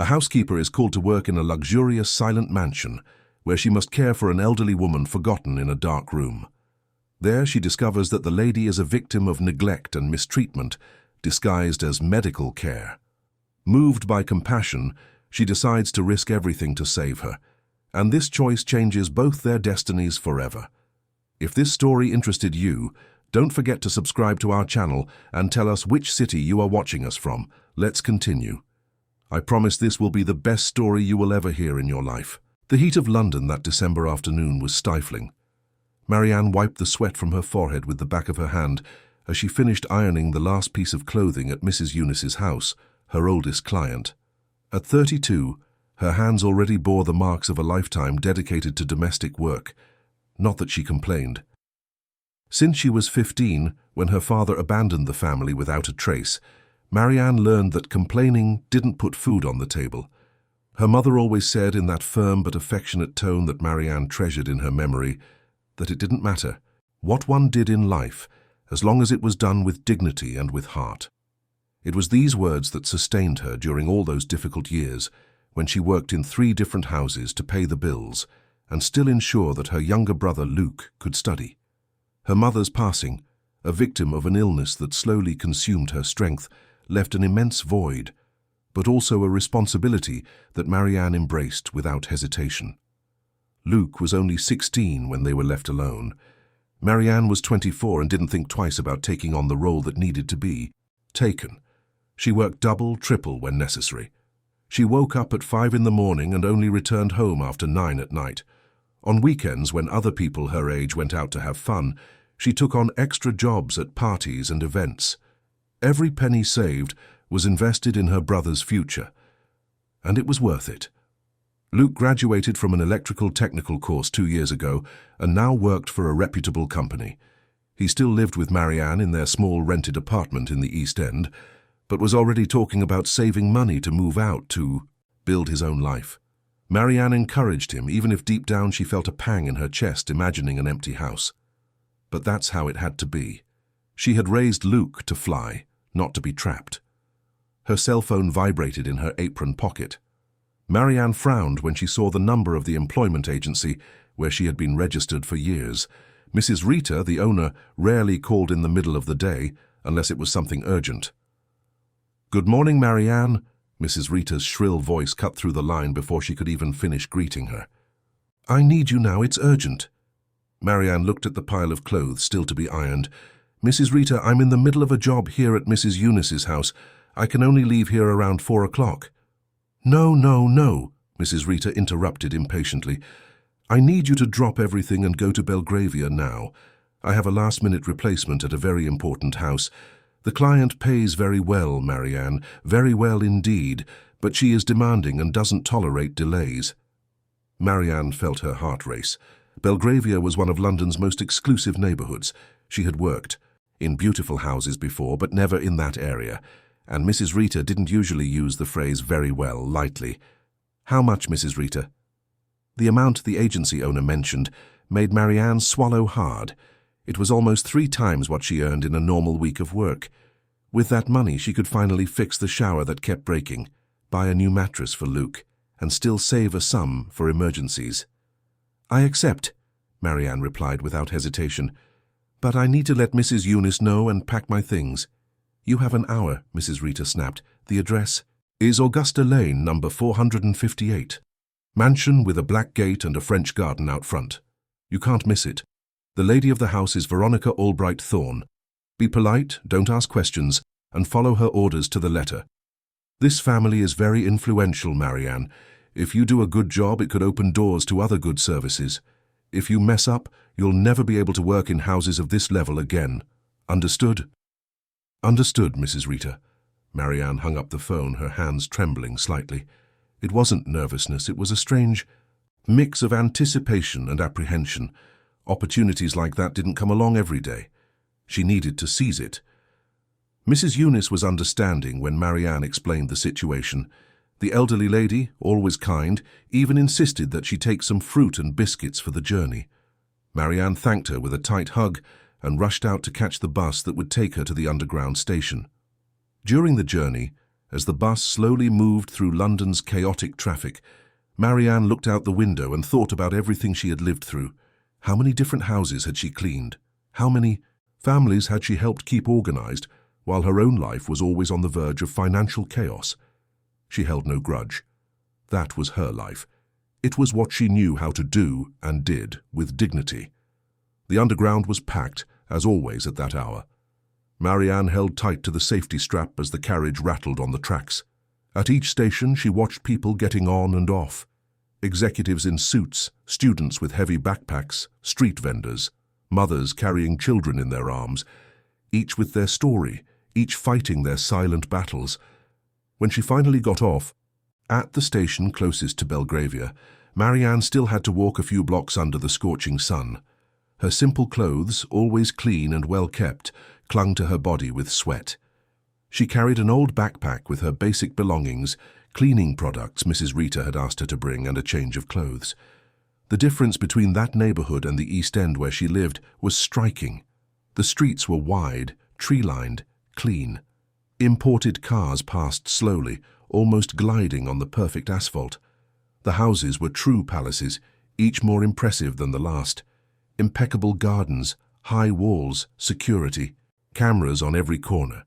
A housekeeper is called to work in a luxurious silent mansion where she must care for an elderly woman forgotten in a dark room. There she discovers that the lady is a victim of neglect and mistreatment, disguised as medical care. Moved by compassion, she decides to risk everything to save her, and this choice changes both their destinies forever. If this story interested you, don't forget to subscribe to our channel and tell us which city you are watching us from. Let's continue. I promise this will be the best story you will ever hear in your life. The heat of London that December afternoon was stifling. Marianne wiped the sweat from her forehead with the back of her hand as she finished ironing the last piece of clothing at Mrs. Eunice's house, her oldest client. At 32, her hands already bore the marks of a lifetime dedicated to domestic work. Not that she complained. Since she was 15, when her father abandoned the family without a trace, Marianne learned that complaining didn't put food on the table. Her mother always said in that firm but affectionate tone that Marianne treasured in her memory that it didn't matter what one did in life as long as it was done with dignity and with heart. It was these words that sustained her during all those difficult years when she worked in 3 different houses to pay the bills and still ensure that her younger brother Luke could study. Her mother's passing, a victim of an illness that slowly consumed her strength, left an immense void, but also a responsibility that Marianne embraced without hesitation. Luke was only 16 when they were left alone. Marianne was 24 and didn't think twice about taking on the role that needed to be taken. She worked double, triple when necessary. She woke up at 5 in the morning and only returned home after 9 at night. On weekends, when other people her age went out to have fun, she took on extra jobs at parties and events. Every penny saved was invested in her brother's future, and it was worth it. Luke graduated from an electrical technical course 2 years ago and now worked for a reputable company. He still lived with Marianne in their small rented apartment in the East End, but was already talking about saving money to move out to build his own life. Marianne encouraged him, even if deep down she felt a pang in her chest imagining an empty house. But that's how it had to be. She had raised Luke to fly, not to be trapped. Her cell phone vibrated in her apron pocket. Marianne frowned when she saw the number of the employment agency where she had been registered for years. Mrs. Rita, the owner, rarely called in the middle of the day unless it was something urgent. "Good morning, Marianne." Mrs. Rita's shrill voice cut through the line before she could even finish greeting her. "I need you now, it's urgent." Marianne looked at the pile of clothes still to be ironed. "Mrs. Rita, I'm in the middle of a job here at Mrs. Eunice's house. I can only leave here around 4 o'clock. "No, no, no," Mrs. Rita interrupted impatiently. "I need you to drop everything and go to Belgravia now. I have a last-minute replacement at a very important house. The client pays very well, Marianne, very well indeed, but she is demanding and doesn't tolerate delays." Marianne felt her heart race. Belgravia was one of London's most exclusive neighbourhoods. She had worked in beautiful houses before, but never in that area, and Mrs. Rita didn't usually use the phrase "very well" lightly. "How much, Mrs. Rita?" The amount the agency owner mentioned made Marianne swallow hard. It was almost 3 times what she earned in a normal week of work. With that money, she could finally fix the shower that kept breaking, buy a new mattress for Luke, and still save a sum for emergencies. "I accept," Marianne replied without hesitation. "But I need to let Mrs. Eunice know and pack my things." "You have an hour," Mrs. Rita snapped. "The address is Augusta Lane, number 458. Mansion with a black gate and a French garden out front. You can't miss it. The lady of the house is Veronica Albright Thorne. Be polite, don't ask questions, and follow her orders to the letter. This family is very influential, Marianne. If you do a good job, it could open doors to other good services. If you mess up, you'll never be able to work in houses of this level again. Understood?" "Understood, Mrs. Rita." Marianne hung up the phone, her hands trembling slightly. It wasn't nervousness, it was a strange mix of anticipation and apprehension. Opportunities like that didn't come along every day. She needed to seize it. Mrs. Eunice was understanding when Marianne explained the situation. The elderly lady, always kind, even insisted that she take some fruit and biscuits for the journey. Marianne thanked her with a tight hug and rushed out to catch the bus that would take her to the underground station. During the journey, As the bus slowly moved through London's chaotic traffic, Marianne looked out the window and thought about everything she had lived through. How many different houses had she cleaned? How many families had she helped keep organized, while her own life was always on the verge of financial chaos? She held no grudge. That was her life. It was what she knew how to do and did with dignity. The underground was packed, as always at that hour. Marianne held tight to the safety strap as the carriage rattled on the tracks. At each station, she watched people getting on and off. Executives in suits, students with heavy backpacks, street vendors, mothers carrying children in their arms, each with their story, each fighting their silent battles. When she finally got off, at the station closest to Belgravia, Marianne still had to walk a few blocks under the scorching sun. Her simple clothes, always clean and well kept, clung to her body with sweat. She carried an old backpack with her basic belongings, cleaning products Mrs. Rita had asked her to bring, and a change of clothes. The difference between that neighborhood and the East End where she lived was striking. The streets were wide, tree-lined, clean. Imported cars passed slowly, almost gliding on the perfect asphalt. The houses were true palaces, each more impressive than the last. Impeccable gardens, high walls, security, cameras on every corner.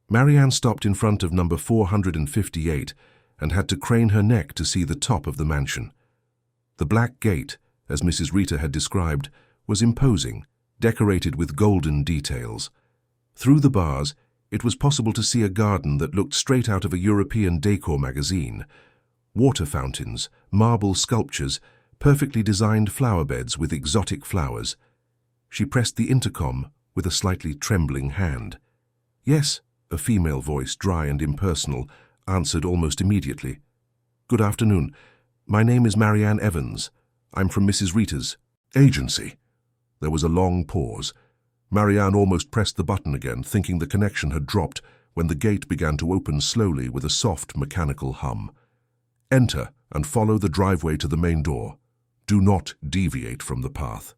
Marianne stopped in front of number 458 and had to crane her neck to see the top of the mansion. The black gate, as Mrs. Rita had described, was imposing, decorated with golden details. Through the bars, it was possible to see a garden that looked straight out of a European decor magazine. Water fountains, marble sculptures, perfectly designed flower beds with exotic flowers. She pressed the intercom with a slightly trembling hand. "Yes," a female voice, dry and impersonal, answered almost immediately. "Good afternoon. My name is Marianne Evans. I'm from Mrs. Rita's agency." There was a long pause. Marianne almost pressed the button again, thinking the connection had dropped, when the gate began to open slowly with a soft mechanical hum. "Enter and follow the driveway to the main door. Do not deviate from the path."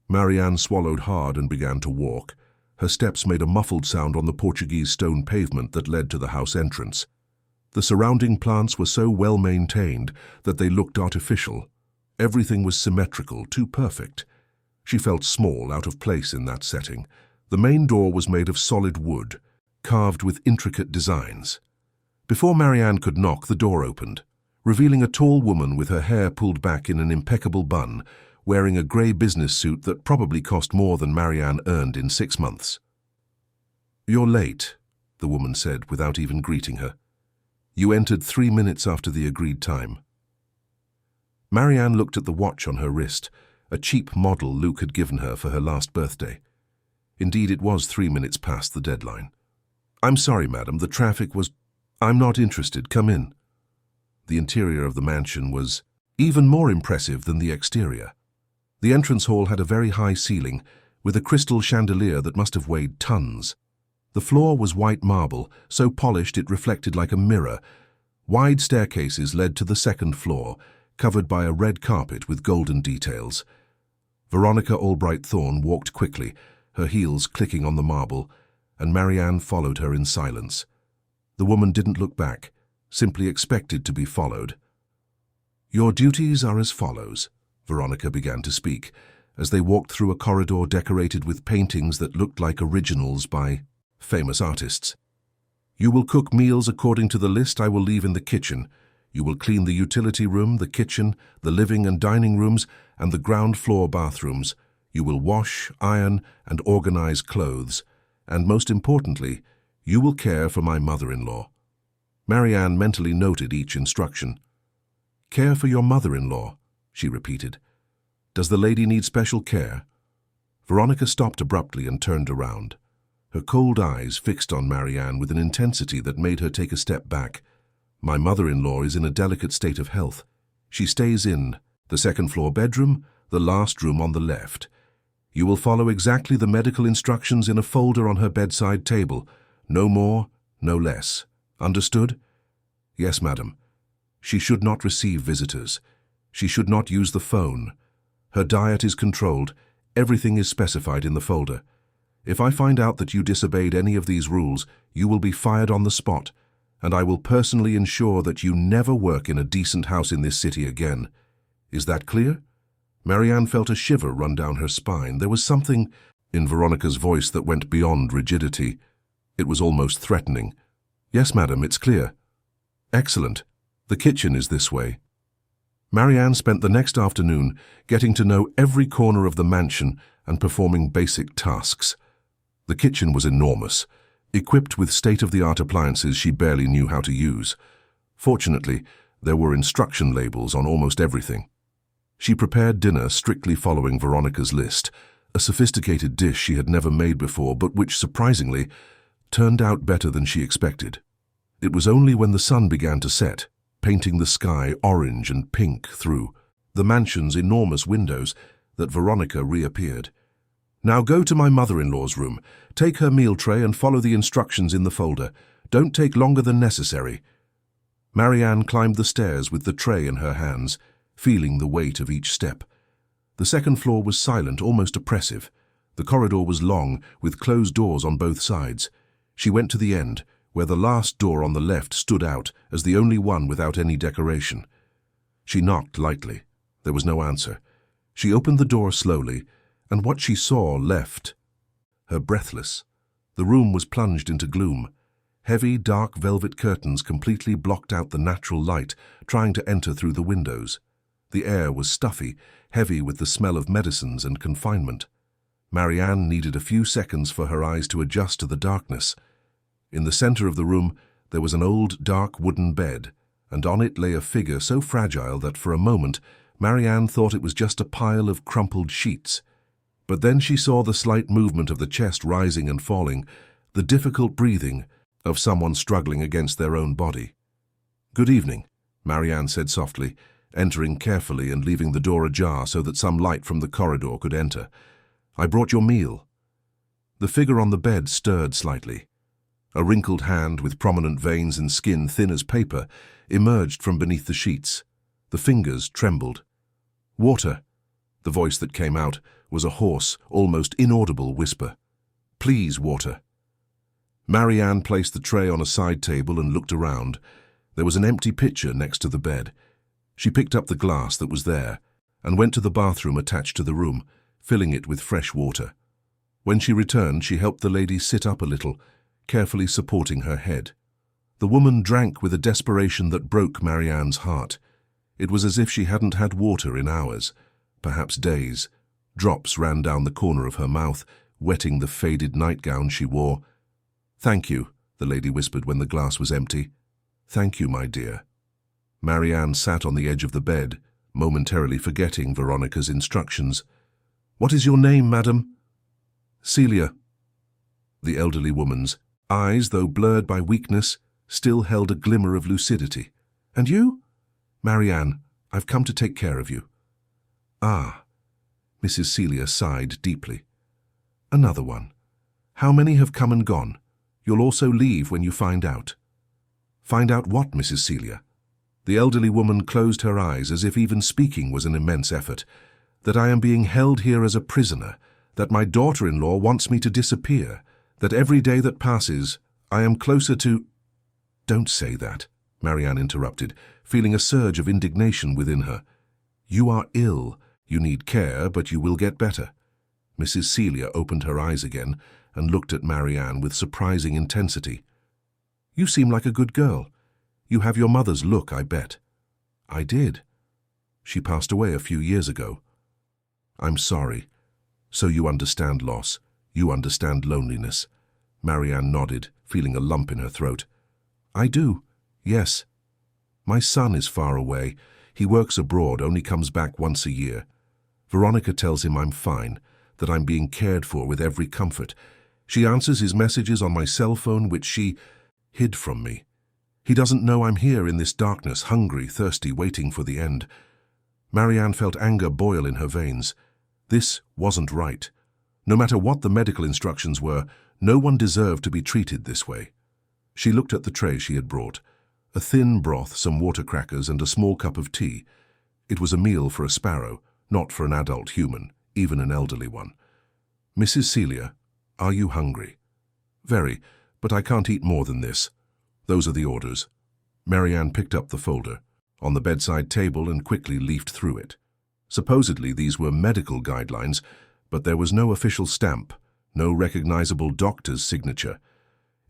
Marianne swallowed hard and began to walk. Her steps made a muffled sound on the Portuguese stone pavement that led to the house entrance. The surrounding plants were so well maintained that they looked artificial. Everything was symmetrical, too perfect. She felt small, out of place in that setting. The main door was made of solid wood, carved with intricate designs. Before Marianne could knock, the door opened, revealing a tall woman with her hair pulled back in an impeccable bun, wearing a grey business suit that probably cost more than Marianne earned in 6 months. "You're late," the woman said without even greeting her. "You entered 3 minutes after the agreed time." Marianne looked at the watch on her wrist, a cheap model Luke had given her for her last birthday. Indeed, it was 3 minutes past the deadline. "I'm sorry, madam, the traffic was—" "I'm not interested. Come in." The interior of the mansion was even more impressive than the exterior. The entrance hall had a very high ceiling, with a crystal chandelier that must have weighed tons. The floor was white marble, so polished it reflected like a mirror. Wide staircases led to the second floor, covered by a red carpet with golden details. Veronica Albright-Thorne walked quickly, her heels clicking on the marble, and Marianne followed her in silence. The woman didn't look back, simply expected to be followed. "Your duties are as follows," Veronica began to speak, as they walked through a corridor decorated with paintings that looked like originals by famous artists. "You will cook meals according to the list I will leave in the kitchen. You will clean the utility room, the kitchen, the living and dining rooms, and the ground floor bathrooms. You will wash, iron, and organize clothes. And most importantly, you will care for my mother-in-law." Marianne mentally noted each instruction. "Care for your mother-in-law," she repeated. "Does the lady need special care?" Veronica stopped abruptly and turned around. Her cold eyes fixed on Marianne with an intensity that made her take a step back. "My mother-in-law is in a delicate state of health. She stays in the second-floor bedroom, the last room on the left. You will follow exactly the medical instructions in a folder on her bedside table. No more, no less. Understood?" "Yes, madam. She should not receive visitors. She should not use the phone. Her diet is controlled. Everything is specified in the folder. If I find out that you disobeyed any of these rules, you will be fired on the spot, and I will personally ensure that you never work in a decent house in this city again. Is that clear?" Marianne felt a shiver run down her spine. There was something in Veronica's voice that went beyond rigidity. It was almost threatening. "Yes, madam, it's clear." "Excellent. The kitchen is this way." Marianne spent the next afternoon getting to know every corner of the mansion and performing basic tasks. The kitchen was enormous, equipped with state-of-the-art appliances she barely knew how to use. Fortunately, there were instruction labels on almost everything. She prepared dinner strictly following Veronica's list, a sophisticated dish she had never made before, but which, surprisingly, turned out better than she expected. It was only when the sun began to set, painting the sky orange and pink through the mansion's enormous windows, that Veronica reappeared. "Now go to my mother-in-law's room, take her meal tray and follow the instructions in the folder. Don't take longer than necessary." Marianne climbed the stairs with the tray in her hands, feeling the weight of each step. The second floor was silent, almost oppressive. The corridor was long, with closed doors on both sides. She went to the end, where the last door on the left stood out as the only one without any decoration. She knocked lightly. There was no answer. She opened the door slowly, and what she saw left her breathless. The room was plunged into gloom. Heavy, dark velvet curtains completely blocked out the natural light trying to enter through the windows. The air was stuffy, heavy with the smell of medicines and confinement. Marianne needed a few seconds for her eyes to adjust to the darkness. In the center of the room, there was an old, dark wooden bed, and on it lay a figure so fragile that for a moment Marianne thought it was just a pile of crumpled sheets. But then she saw the slight movement of the chest rising and falling, the difficult breathing of someone struggling against their own body. "Good evening," Marianne said softly, entering carefully and leaving the door ajar so that some light from the corridor could enter. "I brought your meal." The figure on the bed stirred slightly. A wrinkled hand with prominent veins and skin thin as paper emerged from beneath the sheets. The fingers trembled. "Water." The voice that came out was a hoarse, almost inaudible whisper. "Please, water." Marianne placed the tray on a side table and looked around. There was an empty pitcher next to the bed. She picked up the glass that was there and went to the bathroom attached to the room, filling it with fresh water. When she returned, she helped the lady sit up a little, carefully supporting her head. The woman drank with a desperation that broke Marianne's heart. It was as if she hadn't had water in hours, perhaps days. Drops ran down the corner of her mouth, wetting the faded nightgown she wore. "Thank you," the lady whispered when the glass was empty. "Thank you, my dear." Marianne sat on the edge of the bed, momentarily forgetting Veronica's instructions. "What is your name, madam?" "Celia." The elderly woman's eyes, though blurred by weakness, still held a glimmer of lucidity. "And you?" "Marianne, I've come to take care of you." "Ah." Mrs. Celia sighed deeply. "Another one. How many have come and gone? You'll also leave when you find out." "Find out what, Mrs. Celia?" The elderly woman closed her eyes as if even speaking was an immense effort. "That I am being held here as a prisoner, that my daughter-in-law wants me to disappear, that every day that passes, I am closer to—" "Don't say that," Marianne interrupted, feeling a surge of indignation within her. "You are ill. You need care, but you will get better." Mrs. Celia opened her eyes again and looked at Marianne with surprising intensity. "You seem like a good girl. You have your mother's look, I bet." "I did. She passed away a few years ago." "I'm sorry. So you understand loss. You understand loneliness." Marianne nodded, feeling a lump in her throat. "I do, yes. My son is far away. He works abroad, only comes back once a year. Veronica tells him I'm fine, that I'm being cared for with every comfort. She answers his messages on my cell phone, which she hid from me. He doesn't know I'm here in this darkness, hungry, thirsty, waiting for the end." Marianne felt anger boil in her veins. This wasn't right. No matter what the medical instructions were, no one deserved to be treated this way. She looked at the tray she had brought. A thin broth, some water crackers, and a small cup of tea. It was a meal for a sparrow, not for an adult human, even an elderly one. "Mrs. Celia, are you hungry?" "Very, but I can't eat more than this." Those are the orders. Marianne picked up the folder on the bedside table and quickly leafed through it. Supposedly these were medical guidelines, but there was no official stamp, no recognizable doctor's signature.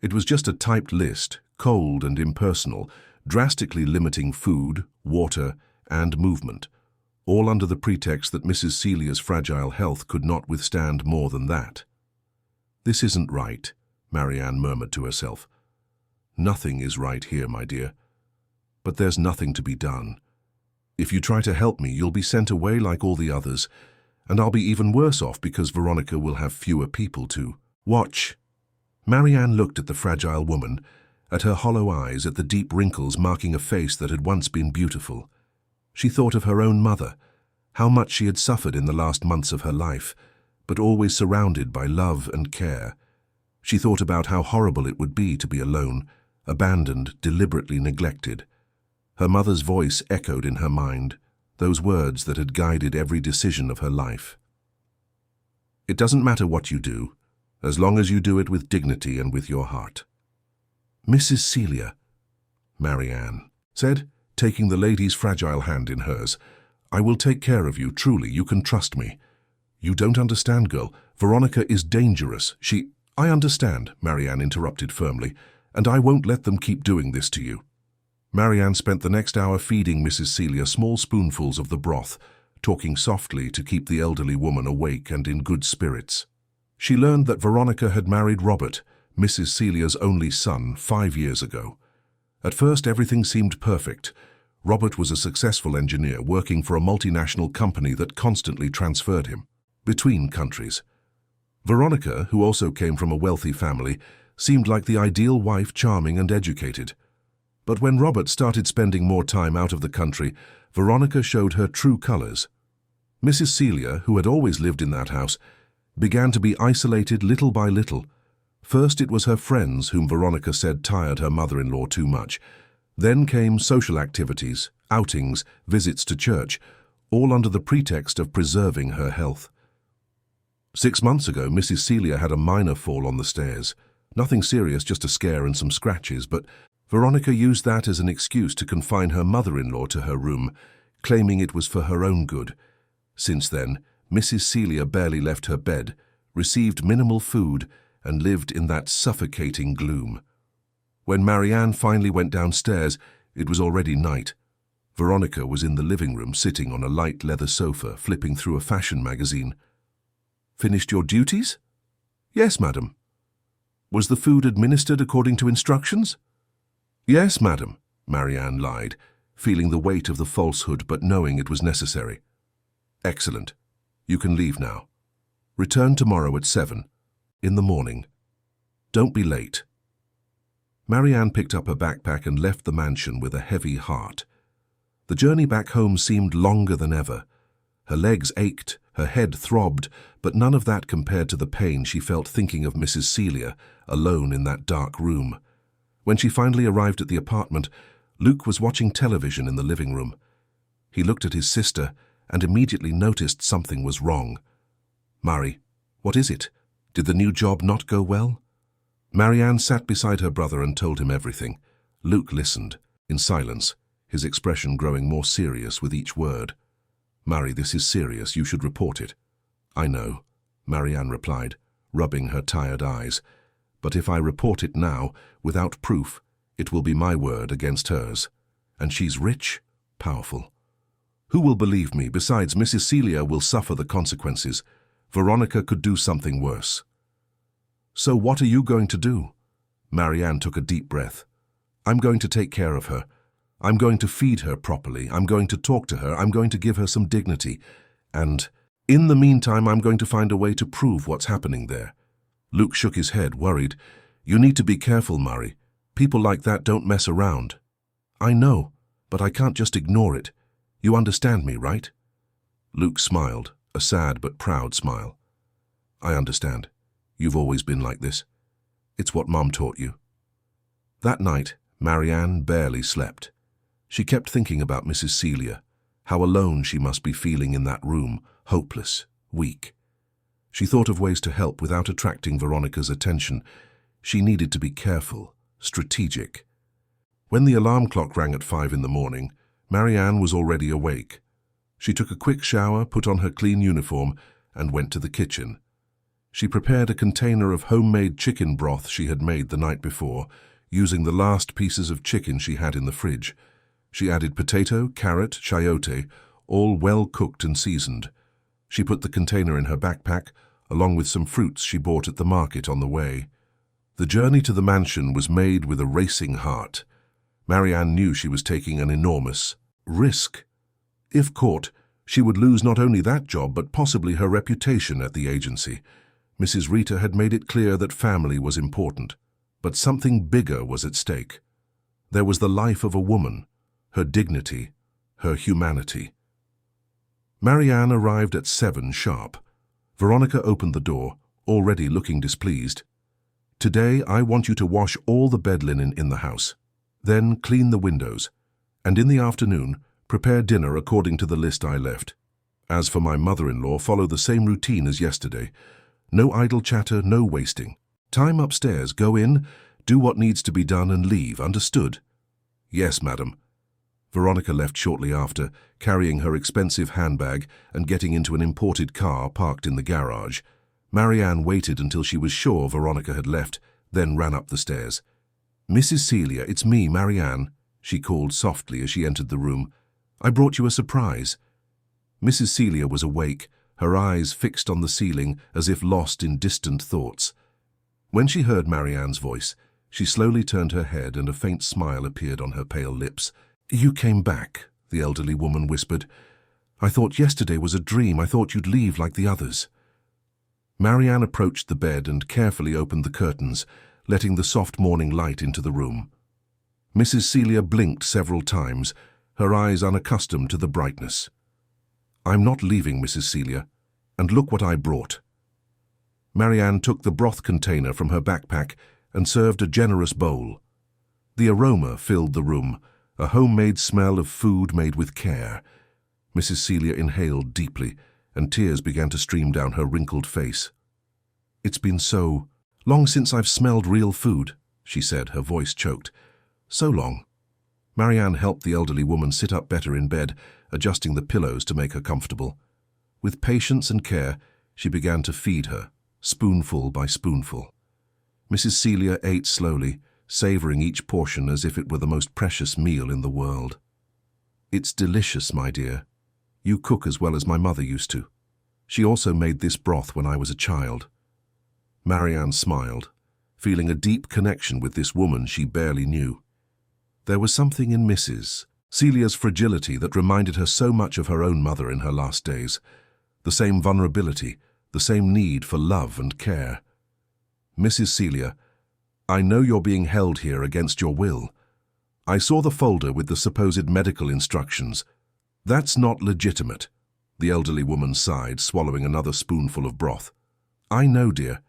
It was just a typed list, cold and impersonal, drastically limiting food, water, and movement, all under the pretext that Mrs. Celia's fragile health could not withstand more than that. "This isn't right," Marianne murmured to herself. "Nothing is right here, my dear. But there's nothing to be done. If you try to help me, you'll be sent away like all the others, and I'll be even worse off because Veronica will have fewer people to watch." Marianne looked at the fragile woman, at her hollow eyes, at the deep wrinkles marking a face that had once been beautiful. She thought of her own mother, how much she had suffered in the last months of her life, but always surrounded by love and care. She thought about how horrible it would be to be alone, abandoned, deliberately neglected. Her mother's voice echoed in her mind, those words that had guided every decision of her life. "It doesn't matter what you do, as long as you do it with dignity and with your heart." "Mrs. Celia," Marianne said, taking the lady's fragile hand in hers, "I will take care of you, truly, you can trust me." "You don't understand, girl. Veronica is dangerous. I understand," Marianne interrupted firmly, "and I won't let them keep doing this to you." Marianne spent the next hour feeding Mrs. Celia small spoonfuls of the broth, talking softly to keep the elderly woman awake and in good spirits. She learned that Veronica had married Robert, Mrs. Celia's only son, 5 years ago. At first, everything seemed perfect. Robert was a successful engineer working for a multinational company that constantly transferred him between countries. Veronica, who also came from a wealthy family, seemed like the ideal wife, charming and educated. But when Robert started spending more time out of the country, Veronica showed her true colors. Mrs. Celia, who had always lived in that house, began to be isolated little by little. First it was her friends whom Veronica said tired her mother-in-law too much. Then came social activities, outings, visits to church, all under the pretext of preserving her health. 6 months ago, Mrs. Celia had a minor fall on the stairs. Nothing serious, just a scare and some scratches, but Veronica used that as an excuse to confine her mother-in-law to her room, claiming it was for her own good. Since then, Mrs. Celia barely left her bed, received minimal food, and lived in that suffocating gloom. When Marianne finally went downstairs, it was already night. Veronica was in the living room, sitting on a light leather sofa, flipping through a fashion magazine. "Finished your duties?" "Yes, madam." "Was the food administered according to instructions?" "Yes, madam," Marianne lied, feeling the weight of the falsehood but knowing it was necessary. "Excellent. You can leave now. Return tomorrow at 7 in the morning. Don't be late." Marianne picked up her backpack and left the mansion with a heavy heart. The journey back home seemed longer than ever. Her legs ached, her head throbbed, but none of that compared to the pain she felt thinking of Mrs. Celia, alone in that dark room. When she finally arrived at the apartment, Luke was watching television in the living room. He looked at his sister and immediately noticed something was wrong. "Mari, what is it? Did the new job not go well?" Marianne sat beside her brother and told him everything. Luke listened, in silence, his expression growing more serious with each word. "Mari, this is serious. You should report it." "I know," Marianne replied, rubbing her tired eyes. "But if I report it now, without proof, it will be my word against hers. And she's rich, powerful. Who will believe me? Besides, Mrs. Celia will suffer the consequences. Veronica could do something worse." "So what are you going to do?" Marianne took a deep breath. "I'm going to take care of her. I'm going to feed her properly. I'm going to talk to her. I'm going to give her some dignity. And in the meantime, I'm going to find a way to prove what's happening there." Luke shook his head, worried. "You need to be careful, Mari. People like that don't mess around." "I know, but I can't just ignore it. You understand me, right?" Luke smiled, a sad but proud smile. "I understand. You've always been like this. It's what Mom taught you." That night, Marianne barely slept. She kept thinking about Mrs. Celia, how alone she must be feeling in that room, hopeless, weak. She thought of ways to help without attracting Veronica's attention. She needed to be careful, strategic. When the alarm clock rang at 5 in the morning, Marianne was already awake. She took a quick shower, put on her clean uniform, and went to the kitchen. She prepared a container of homemade chicken broth she had made the night before, using the last pieces of chicken she had in the fridge. She added potato, carrot, chayote, all well cooked and seasoned. She put the container in her backpack, along with some fruits she bought at the market on the way. The journey to the mansion was made with a racing heart. Marianne knew she was taking an enormous risk. If caught, she would lose not only that job but possibly her reputation at the agency. Mrs. Rita had made it clear that family was important, but something bigger was at stake. There was the life of a woman, her dignity, her humanity. Marianne arrived at 7 sharp. Veronica opened the door, already looking displeased. "Today I want you to wash all the bed linen in the house. Then clean the windows. And in the afternoon, prepare dinner according to the list I left. As for my mother-in-law, follow the same routine as yesterday. No idle chatter, no wasting. Time upstairs, go in, do what needs to be done and leave, understood?" "Yes, madam." Veronica left shortly after, carrying her expensive handbag and getting into an imported car parked in the garage. Marianne waited until she was sure Veronica had left, then ran up the stairs. "Mrs. Celia, it's me, Marianne," she called softly as she entered the room. "I brought you a surprise." Mrs. Celia was awake, her eyes fixed on the ceiling as if lost in distant thoughts. When she heard Marianne's voice, she slowly turned her head and a faint smile appeared on her pale lips. "You came back," the elderly woman whispered. "I thought yesterday was a dream. I thought you'd leave like the others." Marianne approached the bed and carefully opened the curtains, letting the soft morning light into the room. Mrs. Celia blinked several times, her eyes unaccustomed to the brightness. "I'm not leaving, Mrs. Celia, and look what I brought." Marianne took the broth container from her backpack and served a generous bowl. The aroma filled the room, a homemade smell of food made with care. Mrs. Celia inhaled deeply, and tears began to stream down her wrinkled face. "It's been so long since I've smelled real food," she said, her voice choked. "So long." Marianne helped the elderly woman sit up better in bed, adjusting the pillows to make her comfortable. With patience and care, she began to feed her, spoonful by spoonful. Mrs. Celia ate slowly, savoring each portion as if it were the most precious meal in the world. "It's delicious, my dear. You cook as well as my mother used to. She also made this broth when I was a child." Marianne smiled, feeling a deep connection with this woman she barely knew. There was something in Mrs. Celia's fragility that reminded her so much of her own mother in her last days. The same vulnerability, the same need for love and care. "Mrs. Celia, I know you're being held here against your will. I saw the folder with the supposed medical instructions. That's not legitimate." The elderly woman sighed, swallowing another spoonful of broth. "I know, dear,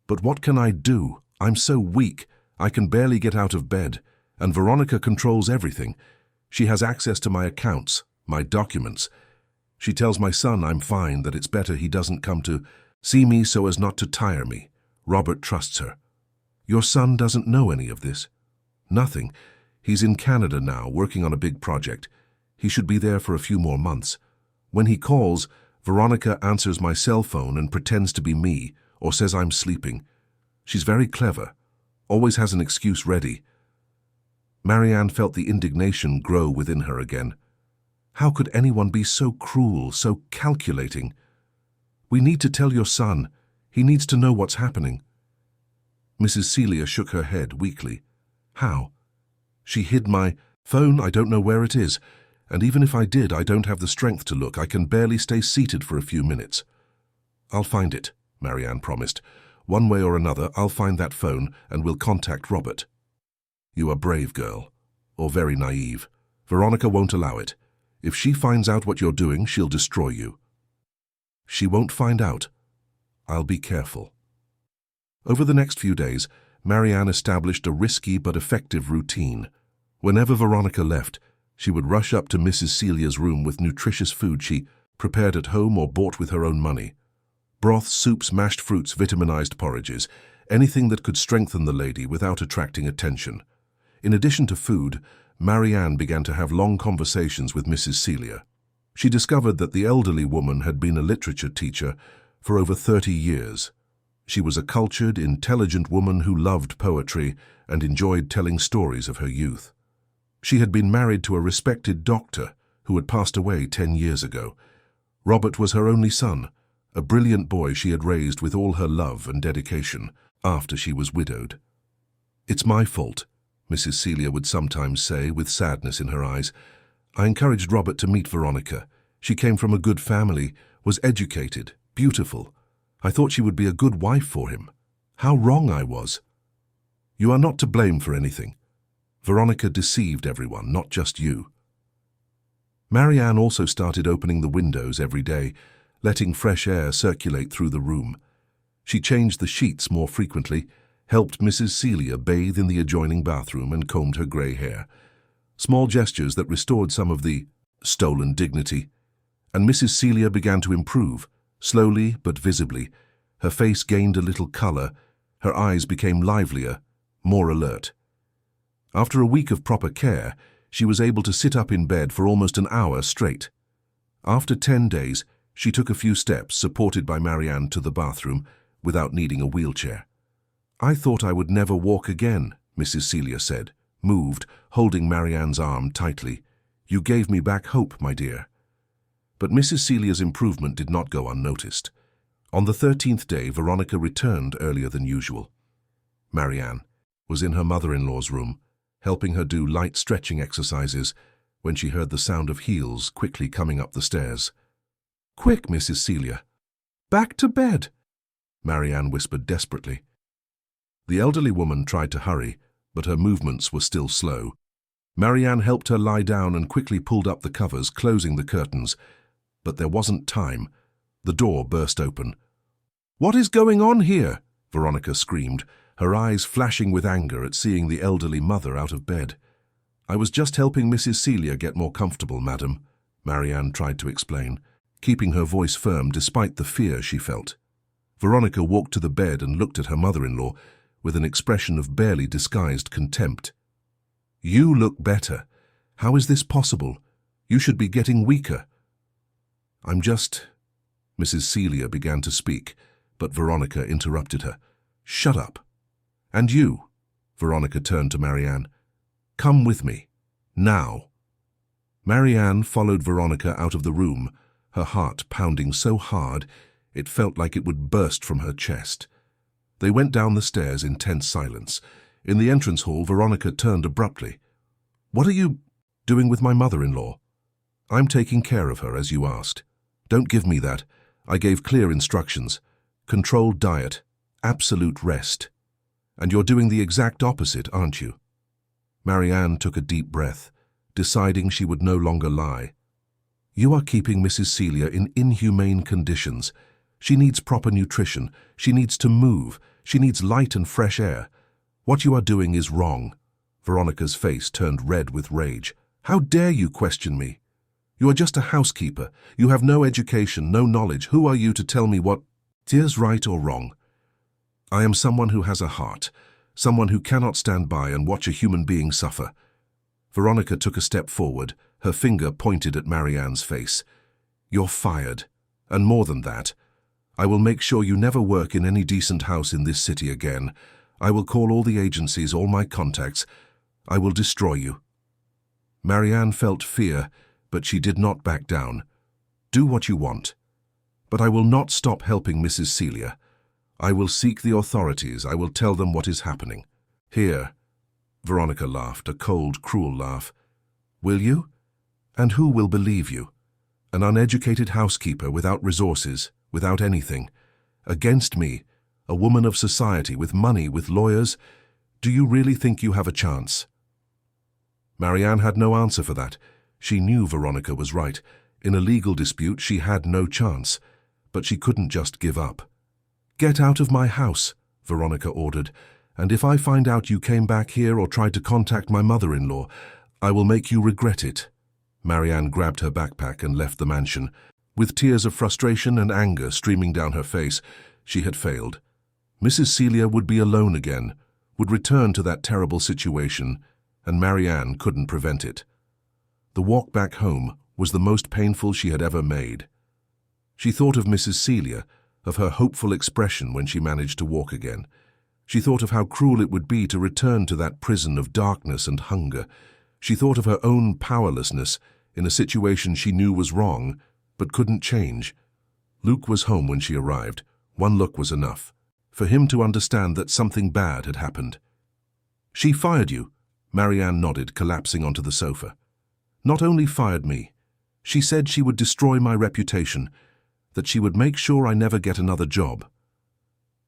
but what can I do? I'm so weak, I can barely get out of bed, and Veronica controls everything. She has access to my accounts, my documents. She tells my son I'm fine, that it's better he doesn't come to see me so as not to tire me. Robert trusts her. Your son doesn't know any of this?" "Nothing. He's in Canada now, working on a big project. He should be there for a few more months. When he calls, Veronica answers my cell phone and pretends to be me, or says I'm sleeping. She's very clever, always has an excuse ready." Marianne felt the indignation grow within her again. How could anyone be so cruel, so calculating? "We need to tell your son. He needs to know what's happening." Mrs. Celia shook her head weakly. "How?" "She hid my phone. I don't know where it is. And even if I did, I don't have the strength to look. I can barely stay seated for a few minutes." "I'll find it," Marianne promised. "One way or another, I'll find that phone and we'll contact Robert." "You are brave, girl. Or very naive. Veronica won't allow it. If she finds out what you're doing, she'll destroy you." "She won't find out. I'll be careful." Over the next few days, Marianne established a risky but effective routine. Whenever Veronica left, she would rush up to Mrs. Celia's room with nutritious food she prepared at home or bought with her own money. Broths, soups, mashed fruits, vitaminized porridges, anything that could strengthen the lady without attracting attention. In addition to food, Marianne began to have long conversations with Mrs. Celia. She discovered that the elderly woman had been a literature teacher for over 30 years. She was a cultured, intelligent woman who loved poetry and enjoyed telling stories of her youth. She had been married to a respected doctor who had passed away 10 years ago. Robert was her only son, a brilliant boy she had raised with all her love and dedication after she was widowed. "It's my fault," Mrs. Celia would sometimes say with sadness in her eyes. "I encouraged Robert to meet Veronica. She came from a good family, was educated, beautiful. I thought she would be a good wife for him. How wrong I was." "You are not to blame for anything. Veronica deceived everyone, not just you." Marianne also started opening the windows every day, letting fresh air circulate through the room. She changed the sheets more frequently, helped Mrs. Celia bathe in the adjoining bathroom, and combed her grey hair. Small gestures that restored some of the stolen dignity. And Mrs. Celia began to improve, slowly but visibly. Her face gained a little colour, her eyes became livelier, more alert. After a week of proper care, she was able to sit up in bed for almost an hour straight. After 10 days, she took a few steps, supported by Marianne, to the bathroom, without needing a wheelchair. "I thought I would never walk again," Mrs. Celia said, moved, holding Marianne's arm tightly. "You gave me back hope, my dear." But Mrs. Celia's improvement did not go unnoticed. On the 13th day, Veronica returned earlier than usual. Marianne was in her mother-in-law's room, helping her do light stretching exercises, when she heard the sound of heels quickly coming up the stairs. "Quick, Mrs. Celia! Back to bed!" Marianne whispered desperately. The elderly woman tried to hurry, but her movements were still slow. Marianne helped her lie down and quickly pulled up the covers, closing the curtains. But there wasn't time. The door burst open. "What is going on here?" Veronica screamed, her eyes flashing with anger at seeing the elderly mother out of bed. "I was just helping Mrs. Celia get more comfortable, madam," Marianne tried to explain, keeping her voice firm despite the fear she felt. Veronica walked to the bed and looked at her mother-in-law with an expression of barely disguised contempt. "You look better. How is this possible? You should be getting weaker." "I'm just—" Mrs. Celia began to speak, but Veronica interrupted her. "Shut up. And you," Veronica turned to Marianne, "come with me. Now." Marianne followed Veronica out of the room, her heart pounding so hard it felt like it would burst from her chest. They went down the stairs in tense silence. In the entrance hall, Veronica turned abruptly. "What are you doing with my mother-in-law?" "I'm taking care of her, as you asked. Don't give me that. I gave clear instructions. Controlled diet, absolute rest. And you're doing the exact opposite, aren't you?" Marianne took a deep breath, deciding she would no longer lie. "You are keeping Mrs. Celia in inhumane conditions. She needs proper nutrition. She needs to move. She needs light and fresh air. What you are doing is wrong." Veronica's face turned red with rage. "How dare you question me? You are just a housekeeper. You have no education, no knowledge. Who are you to tell me what is right or wrong? I am someone who has a heart, someone who cannot stand by and watch a human being suffer." Veronica took a step forward, her finger pointed at Marianne's face. "You're fired. And more than that, I will make sure you never work in any decent house in this city again. I will call all the agencies, all my contacts. I will destroy you." Marianne felt fear, but she did not back down. "Do what you want. But I will not stop helping Mrs. Celia. I will seek the authorities. I will tell them what is happening." "Here," Veronica laughed, a cold, cruel laugh. "Will you? And who will believe you? An uneducated housekeeper without resources, without anything. Against me, a woman of society, with money, with lawyers. Do you really think you have a chance?" Marianne had no answer for that. She knew Veronica was right. In a legal dispute, she had no chance. But she couldn't just give up. "Get out of my house," Veronica ordered, "and if I find out you came back here or tried to contact my mother-in-law, I will make you regret it." Marianne grabbed her backpack and left the mansion. With tears of frustration and anger streaming down her face, she had failed. Mrs. Celia would be alone again, would return to that terrible situation, and Marianne couldn't prevent it. The walk back home was the most painful she had ever made. She thought of Mrs. Celia, of her hopeful expression when she managed to walk again. She thought of how cruel it would be to return to that prison of darkness and hunger. She thought of her own powerlessness in a situation she knew was wrong, but couldn't change. Luke was home when she arrived. One look was enough for him to understand that something bad had happened. "She fired you," Marianne nodded, collapsing onto the sofa. "Not only fired me, she said she would destroy my reputation, that she would make sure I never get another job."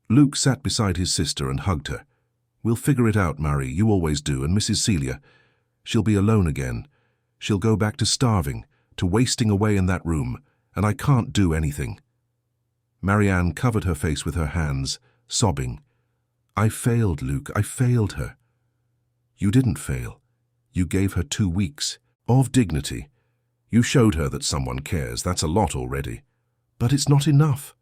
Luke sat beside his sister and hugged her. "We'll figure it out, Marie, you always do, and Mrs. Celia, she'll be alone again. She'll go back to starving, to wasting away in that room, and I can't do anything." Marianne covered her face with her hands, sobbing. "I failed, Luke, I failed her." "You didn't fail. You gave her 2 weeks of dignity. You showed her that someone cares. That's a lot already. But it's not enough."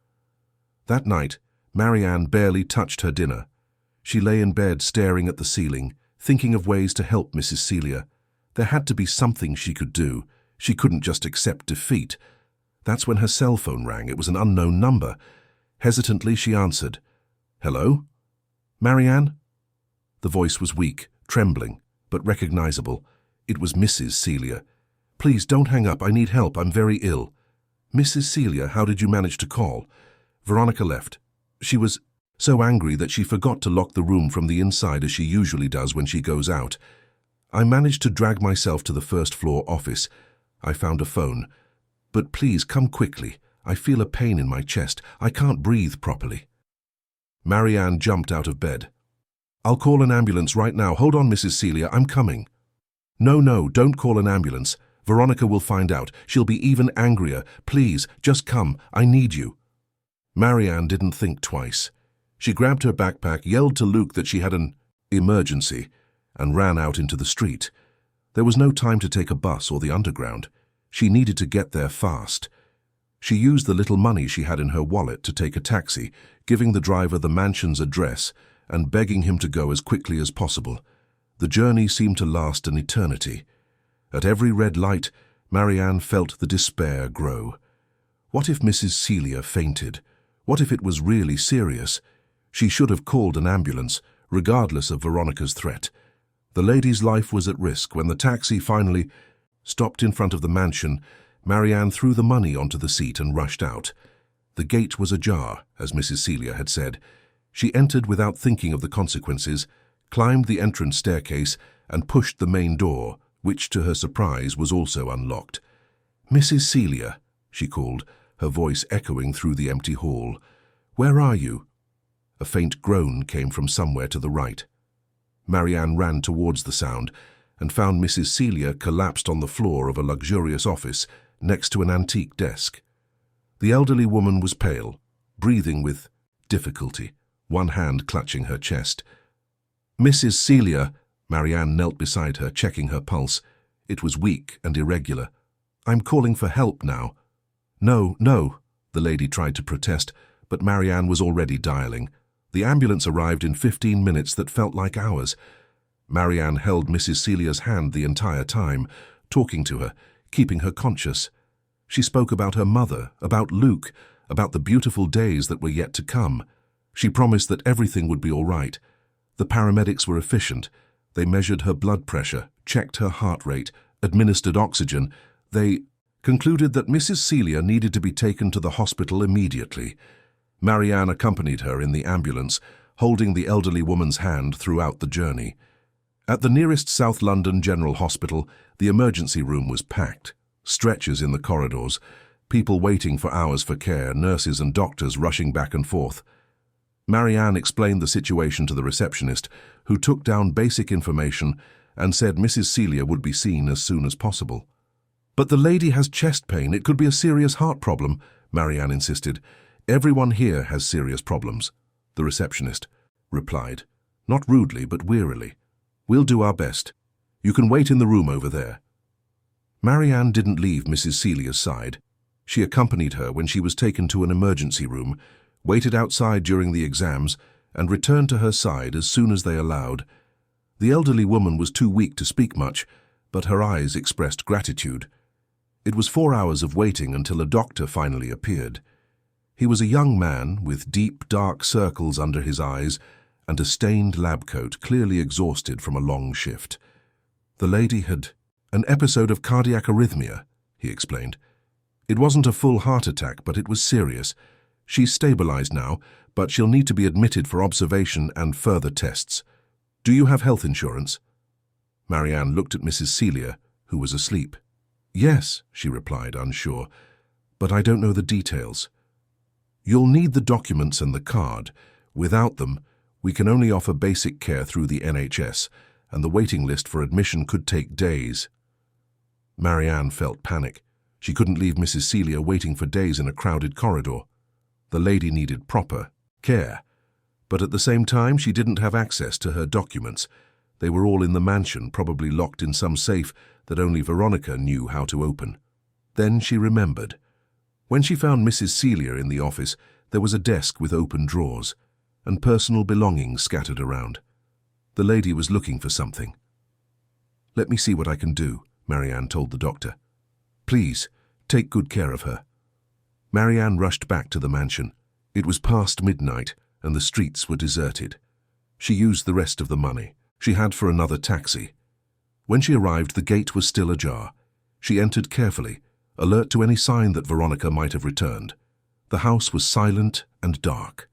That night, Marianne barely touched her dinner. She lay in bed staring at the ceiling, thinking of ways to help Mrs. Celia. There had to be something she could do. She couldn't just accept defeat. That's when her cell phone rang. It was an unknown number. Hesitantly, she answered. "Hello? Marianne?" The voice was weak, trembling, but recognizable. It was Mrs. Celia. "Please don't hang up. I need help. I'm very ill." "Mrs. Celia, how did you manage to call?" Veronica left. She was so angry that she forgot to lock the room from the inside as she usually does when she goes out. "I managed to drag myself to the first-floor office. I found a phone. But please come quickly. I feel a pain in my chest. I can't breathe properly." Marianne jumped out of bed. "I'll call an ambulance right now. Hold on, Mrs. Celia, I'm coming." No, don't call an ambulance. Veronica will find out. She'll be even angrier. Please, just come. I need you." Marianne didn't think twice. She grabbed her backpack, yelled to Luke that she had an emergency, and ran out into the street. There was no time to take a bus or the underground. She needed to get there fast. She used the little money she had in her wallet to take a taxi, giving the driver the mansion's address and begging him to go as quickly as possible. The journey seemed to last an eternity. At every red light, Marianne felt the despair grow. What if Mrs. Celia fainted? What if it was really serious? She should have called an ambulance, regardless of Veronica's threat. The lady's life was at risk. When the taxi finally stopped in front of the mansion, Marianne threw the money onto the seat and rushed out. The gate was ajar, as Mrs. Celia had said. She entered without thinking of the consequences, climbed the entrance staircase, and pushed the main door, which, to her surprise, was also unlocked. "Mrs. Celia," she called, her voice echoing through the empty hall. "Where are you?" A faint groan came from somewhere to the right. Marianne ran towards the sound and found Mrs. Celia collapsed on the floor of a luxurious office next to an antique desk. The elderly woman was pale, breathing with difficulty, one hand clutching her chest. "Mrs. Celia," Marianne knelt beside her, checking her pulse. It was weak and irregular. "I'm calling for help now." No, the lady tried to protest, but Marianne was already dialing. The ambulance arrived in 15 minutes that felt like hours. Marianne held Mrs. Celia's hand the entire time, talking to her, keeping her conscious. She spoke about her mother, about Luke, about the beautiful days that were yet to come. She promised that everything would be all right. The paramedics were efficient. They measured her blood pressure, checked her heart rate, administered oxygen. They concluded that Mrs. Celia needed to be taken to the hospital immediately. Marianne accompanied her in the ambulance, holding the elderly woman's hand throughout the journey. At the nearest South London General Hospital, the emergency room was packed. Stretchers in the corridors, people waiting for hours for care, nurses and doctors rushing back and forth. Marianne explained the situation to the receptionist, who took down basic information and said Mrs. Celia would be seen as soon as possible. "But the lady has chest pain. It could be a serious heart problem," Marianne insisted. "Everyone here has serious problems," the receptionist replied, not rudely but wearily. "We'll do our best. You can wait in the room over there." Marianne didn't leave Mrs. Celia's side. She accompanied her when she was taken to an emergency room, waited outside during the exams, and returned to her side as soon as they allowed. The elderly woman was too weak to speak much, but her eyes expressed gratitude. It was 4 hours of waiting until a doctor finally appeared. He was a young man with deep, dark circles under his eyes and a stained lab coat, clearly exhausted from a long shift. The lady had an episode of cardiac arrhythmia, he explained. It wasn't a full heart attack, but it was serious. She's stabilized now, but she'll need to be admitted for observation and further tests. Do you have health insurance? Marianne looked at Mrs. Celia, who was asleep. Yes, she replied, unsure, but I don't know the details. You'll need the documents and the card. Without them, we can only offer basic care through the NHS, and the waiting list for admission could take days. Marianne felt panic. She couldn't leave Mrs. Celia waiting for days in a crowded corridor. The lady needed proper care, but at the same time she didn't have access to her documents. They were all in the mansion, probably locked in some safe that only Veronica knew how to open. Then she remembered. When she found Mrs. Celia in the office, there was a desk with open drawers and personal belongings scattered around. The lady was looking for something. Let me see what I can do, Marianne told the doctor. Please, take good care of her. Marianne rushed back to the mansion. It was past midnight, and the streets were deserted. She used the rest of the money she had for another taxi. When she arrived, the gate was still ajar. She entered carefully, alert to any sign that Veronica might have returned. The house was silent and dark.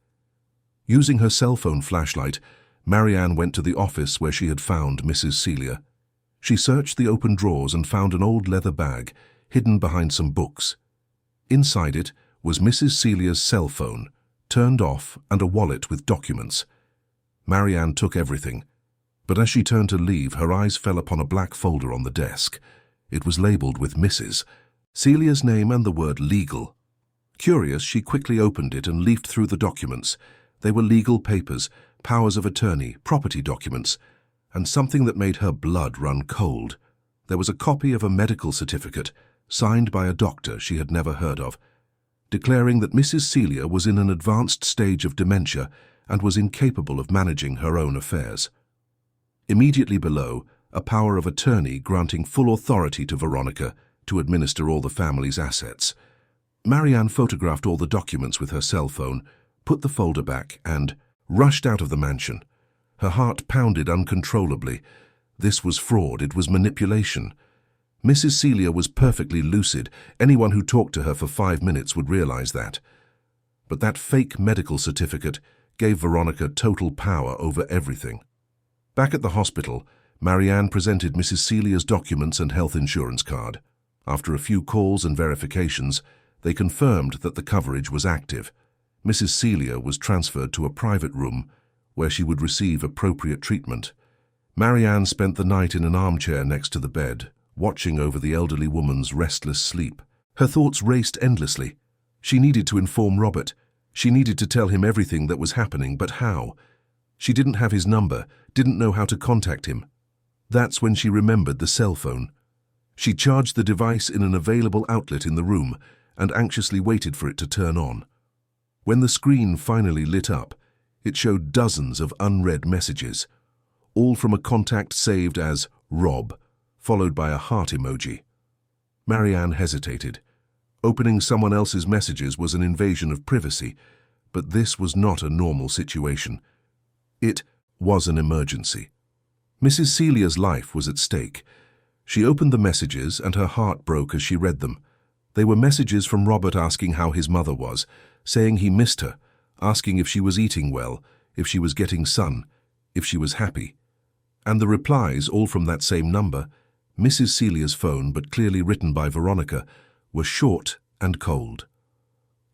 Using her cell phone flashlight, Marianne went to the office where she had found Mrs. Celia. She searched the open drawers and found an old leather bag hidden behind some books. Inside it was Mrs. Celia's cell phone, turned off, and a wallet with documents. Marianne took everything, but as she turned to leave, her eyes fell upon a black folder on the desk. It was labeled with Mrs. Celia's name and the word legal. Curious, she quickly opened it and leafed through the documents. They were legal papers, powers of attorney, property documents, and something that made her blood run cold. There was a copy of a medical certificate, signed by a doctor she had never heard of, declaring that Mrs. Celia was in an advanced stage of dementia and was incapable of managing her own affairs. Immediately below, a power of attorney granting full authority to Veronica to administer all the family's assets. Marianne photographed all the documents with her cell phone, put the folder back, and rushed out of the mansion. Her heart pounded uncontrollably. This was fraud, it was manipulation. Mrs. Celia was perfectly lucid. Anyone who talked to her for 5 minutes would realize that. But that fake medical certificate gave Veronica total power over everything. Back at the hospital, Marianne presented Mrs. Celia's documents and health insurance card. After a few calls and verifications, they confirmed that the coverage was active. Mrs. Celia was transferred to a private room where she would receive appropriate treatment. Marianne spent the night in an armchair next to the bed, watching over the elderly woman's restless sleep. Her thoughts raced endlessly. She needed to inform Robert. She needed to tell him everything that was happening, but how? She didn't have his number, didn't know how to contact him. That's when she remembered the cell phone. She charged the device in an available outlet in the room and anxiously waited for it to turn on. When the screen finally lit up, it showed dozens of unread messages, all from a contact saved as Rob, followed by a heart emoji. Marianne hesitated. Opening someone else's messages was an invasion of privacy, but this was not a normal situation. It was an emergency. Mrs. Celia's life was at stake. She opened the messages and her heart broke as she read them. They were messages from Robert asking how his mother was, saying he missed her, asking if she was eating well, if she was getting sun, if she was happy. And the replies, all from that same number, Mrs. Celia's phone, but clearly written by Veronica, were short and cold.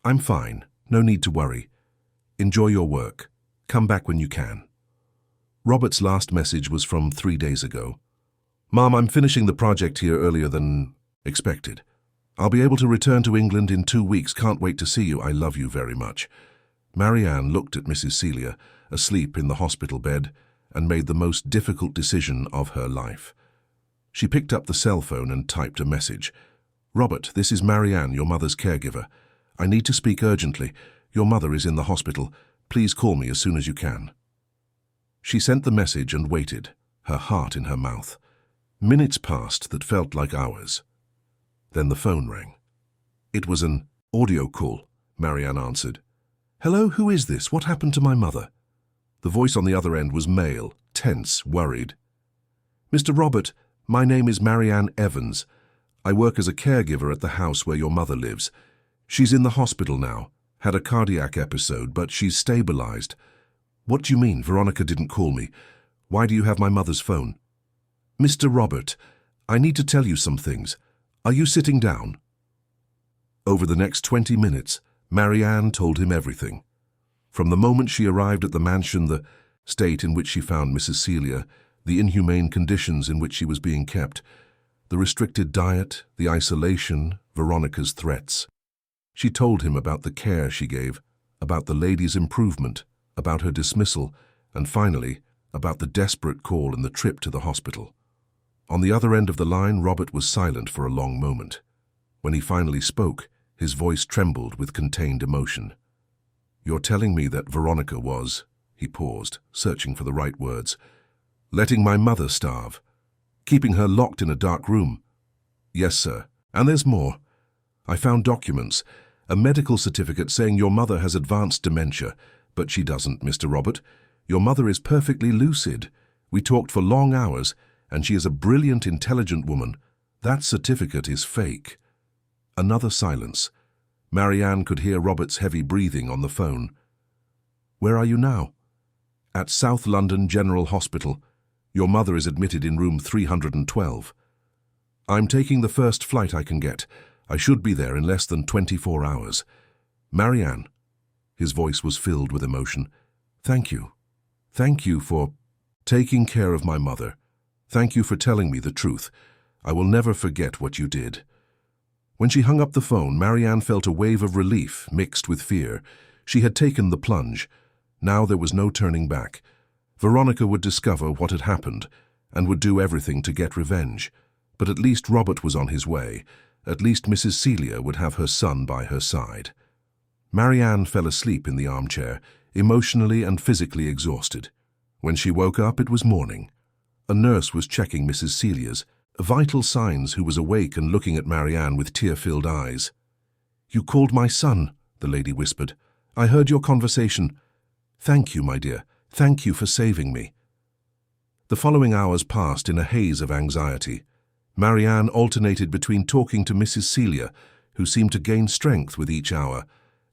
I'm fine, no need to worry. Enjoy your work. Come back when you can. Robert's last message was from 3 days ago. Mom, I'm finishing the project here earlier than expected. I'll be able to return to England in 2 weeks. Can't wait to see you. I love you very much. Marianne looked at Mrs. Celia, asleep in the hospital bed, and made the most difficult decision of her life. She picked up the cell phone and typed a message. Robert, this is Marianne, your mother's caregiver. I need to speak urgently. Your mother is in the hospital. Please call me as soon as you can. She sent the message and waited, her heart in her mouth. Minutes passed that felt like hours. Then the phone rang. It was an audio call, Marianne answered. "Hello, who is this? What happened to my mother?" The voice on the other end was male, tense, worried. "Mr. Robert, my name is Marianne Evans. I work as a caregiver at the house where your mother lives. She's in the hospital now, had a cardiac episode, but she's stabilized." "What do you mean? Veronica didn't call me. Why do you have my mother's phone?" "Mr. Robert, I need to tell you some things. Are you sitting down?" Over the next 20 minutes, Marianne told him everything. From the moment she arrived at the mansion, the state in which she found Mrs. Celia, the inhumane conditions in which she was being kept, the restricted diet, the isolation, Veronica's threats. She told him about the care she gave, about the lady's improvement, about her dismissal, and finally, about the desperate call and the trip to the hospital. On the other end of the line, Robert was silent for a long moment. When he finally spoke, his voice trembled with contained emotion. "You're telling me that Veronica was," he paused, searching for the right words, "letting my mother starve, keeping her locked in a dark room?" "Yes, sir. And there's more. I found documents, a medical certificate saying your mother has advanced dementia, but she doesn't, Mr. Robert. Your mother is perfectly lucid. We talked for long hours, and she is a brilliant, intelligent woman. That certificate is fake." Another silence. Marianne could hear Robert's heavy breathing on the phone. "Where are you now?" "At South London General Hospital. Your mother is admitted in room 312. I'm taking the first flight I can get. I should be there in less than 24 hours. Marianne," his voice was filled with emotion, "thank you. Thank you for taking care of my mother. Thank you for telling me the truth. I will never forget what you did." When she hung up the phone, Marianne felt a wave of relief mixed with fear. She had taken the plunge. Now there was no turning back. Veronica would discover what had happened and would do everything to get revenge. But at least Robert was on his way. At least Mrs. Celia would have her son by her side. Marianne fell asleep in the armchair, emotionally and physically exhausted. When she woke up, it was morning. A nurse was checking Mrs. Celia's vital signs, who was awake and looking at Marianne with tear-filled eyes. "You called my son," the lady whispered. "I heard your conversation. Thank you, my dear. Thank you for saving me." The following hours passed in a haze of anxiety. Marianne alternated between talking to Mrs. Celia, who seemed to gain strength with each hour,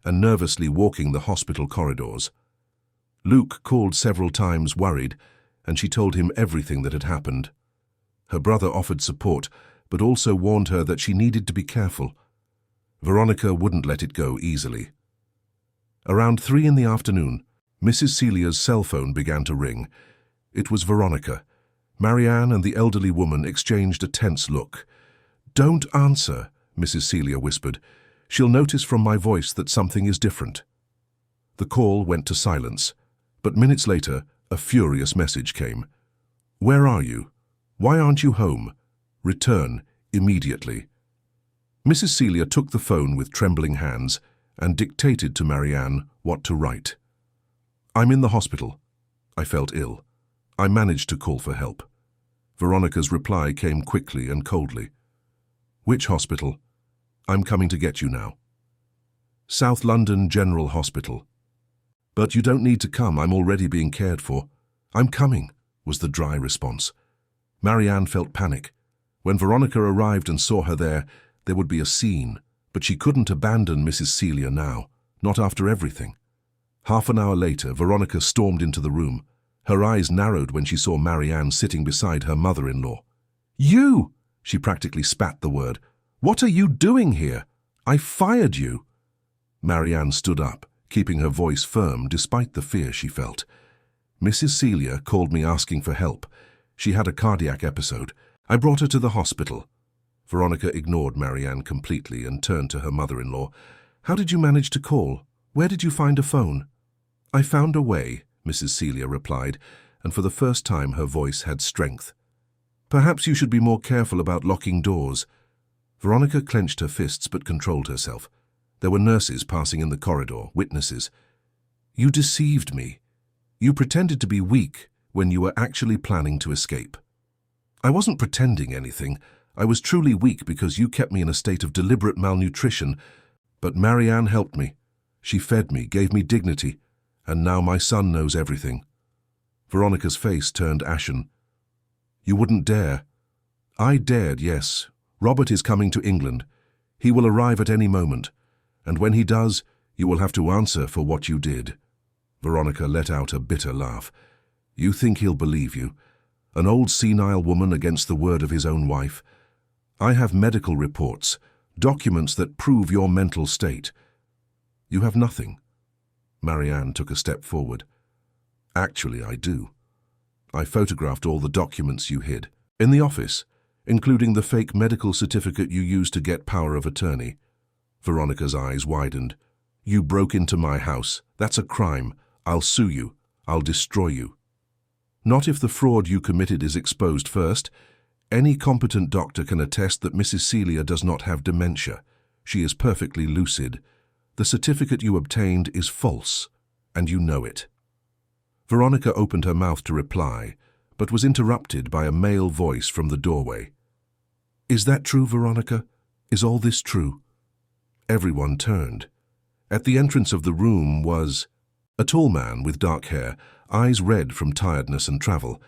and nervously walking the hospital corridors. Luke called several times, worried, and she told him everything that had happened. Her brother offered support, but also warned her that she needed to be careful. Veronica wouldn't let it go easily. Around 3 in the afternoon, Mrs. Celia's cell phone began to ring. It was Veronica. Marianne and the elderly woman exchanged a tense look. "Don't answer," Mrs. Celia whispered. "She'll notice from my voice that something is different." The call went to silence, but minutes later, a furious message came. "Where are you? Why aren't you home? Return immediately." Mrs. Celia took the phone with trembling hands and dictated to Marianne what to write. "I'm in the hospital. I felt ill. I managed to call for help." Veronica's reply came quickly and coldly. "Which hospital?" "I'm coming to get you now." "South London General Hospital." "But you don't need to come. I'm already being cared for." "I'm coming," was the dry response. Marianne felt panic. When Veronica arrived and saw her there would be a scene, but she couldn't abandon Mrs. Celia now, not after everything. Half an hour later, Veronica stormed into the room. Her eyes narrowed when she saw Marianne sitting beside her mother-in-law. "You!" She practically spat the word. "What are you doing here? I fired you." Marianne stood up, keeping her voice firm despite the fear she felt. "Mrs. Celia called me asking for help. She had a cardiac episode. I brought her to the hospital." Veronica ignored Marianne completely and turned to her mother-in-law. "How did you manage to call? Where did you find a phone?" "I found a way," Mrs. Celia replied, and for the first time her voice had strength. "Perhaps you should be more careful about locking doors." Veronica clenched her fists but controlled herself. There were nurses passing in the corridor, witnesses. "You deceived me. You pretended to be weak when you were actually planning to escape. I wasn't pretending anything. I was truly weak because you kept me in a state of deliberate malnutrition, but Marianne helped me. She fed me, gave me dignity, and now my son knows everything. Veronica's face turned ashen. You wouldn't dare. I dared, yes. Robert is coming to England. He will arrive at any moment, and when he does, you will have to answer for what you did. Veronica let out a bitter laugh. You think he'll believe you? An old senile woman against the word of his own wife? I have medical reports, documents that prove your mental state. You have nothing. Marianne took a step forward. Actually, I do. I photographed all the documents you hid. In the office, including the fake medical certificate you used to get power of attorney. Veronica's eyes widened. You broke into my house. That's a crime. I'll sue you. I'll destroy you. Not if the fraud you committed is exposed first. Any competent doctor can attest that Mrs. Celia does not have dementia. She is perfectly lucid. The certificate you obtained is false, and you know it. Veronica opened her mouth to reply, but was interrupted by a male voice from the doorway. Is that true, Veronica? Is all this true? Everyone turned. At the entrance of the room was a tall man with dark hair, eyes red from tiredness and travel.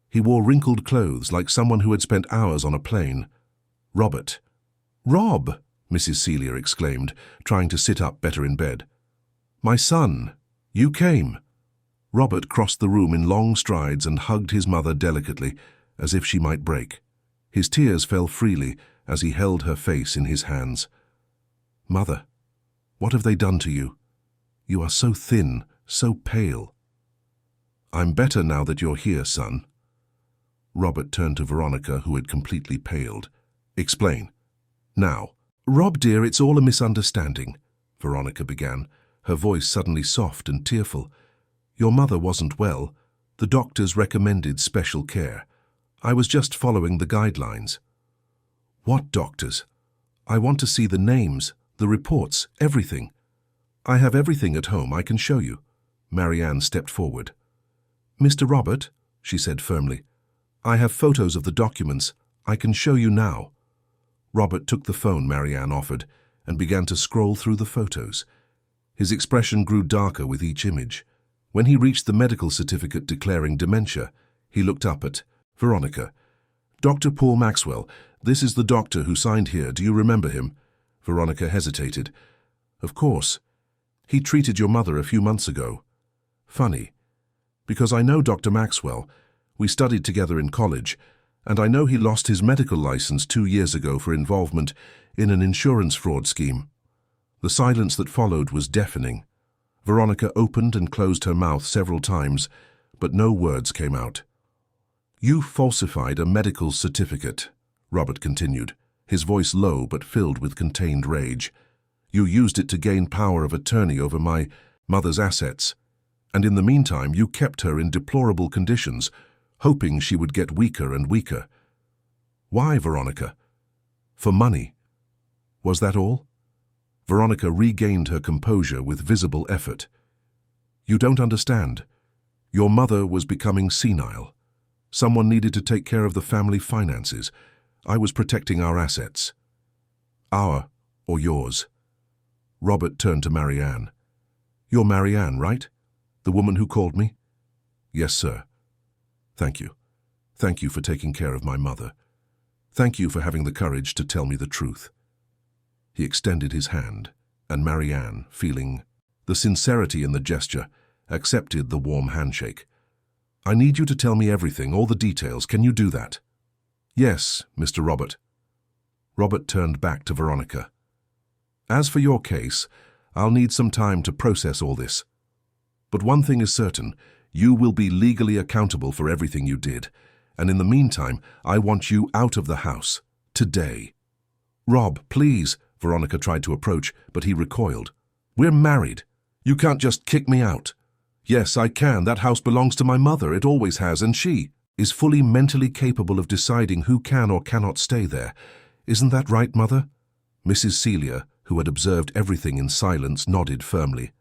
He wore wrinkled clothes like someone who had spent hours on a plane. Robert. Rob! Mrs. Celia exclaimed, trying to sit up better in bed. My son, you came. Robert crossed the room in long strides and hugged his mother delicately, as if she might break. His tears fell freely as he held her face in his hands. Mother, what have they done to you? You are so thin, so pale. I'm better now that you're here, son. Robert turned to Veronica, who had completely paled. Explain. Now. Rob, dear, it's all a misunderstanding, Veronica began, her voice suddenly soft and tearful. Your mother wasn't well. The doctors recommended special care. I was just following the guidelines. What doctors? I want to see the names, the reports, everything. I have everything at home, I can show you. Marianne stepped forward. Mr. Robert, she said firmly, I have photos of the documents. I can show you now. Robert took the phone Marianne offered and began to scroll through the photos. His expression grew darker with each image. When he reached the medical certificate declaring dementia, he looked up at Veronica. Dr. Paul Maxwell, this is the doctor who signed here. Do you remember him? Veronica hesitated. Of course. He treated your mother a few months ago. Funny. Because I know Dr. Maxwell. We studied together in college, and I know he lost his medical license 2 years ago for involvement in an insurance fraud scheme. The silence that followed was deafening. Veronica opened and closed her mouth several times, but no words came out. You falsified a medical certificate, Robert continued, his voice low but filled with contained rage. You used it to gain power of attorney over my mother's assets, and in the meantime you kept her in deplorable conditions, hoping she would get weaker and weaker. Why, Veronica? For money. Was that all? Veronica regained her composure with visible effort. You don't understand. Your mother was becoming senile. Someone needed to take care of the family finances. I was protecting our assets. Our or yours. Robert turned to Marianne. You're Marianne, right? The woman who called me? Yes, sir. Thank you. Thank you for taking care of my mother. Thank you for having the courage to tell me the truth. He extended his hand, and Marianne, feeling the sincerity in the gesture, accepted the warm handshake. I need you to tell me everything, all the details. Can you do that? Yes, Mr. Robert. Robert turned back to Veronica. As for your case, I'll need some time to process all this. But one thing is certain, you will be legally accountable for everything you did, and in the meantime, I want you out of the house, today. Rob, please, Veronica tried to approach, but he recoiled. We're married. You can't just kick me out. Yes, I can. That house belongs to my mother. It always has, and she is fully mentally capable of deciding who can or cannot stay there. Isn't that right, Mother? Mrs. Celia, who had observed everything in silence, nodded firmly.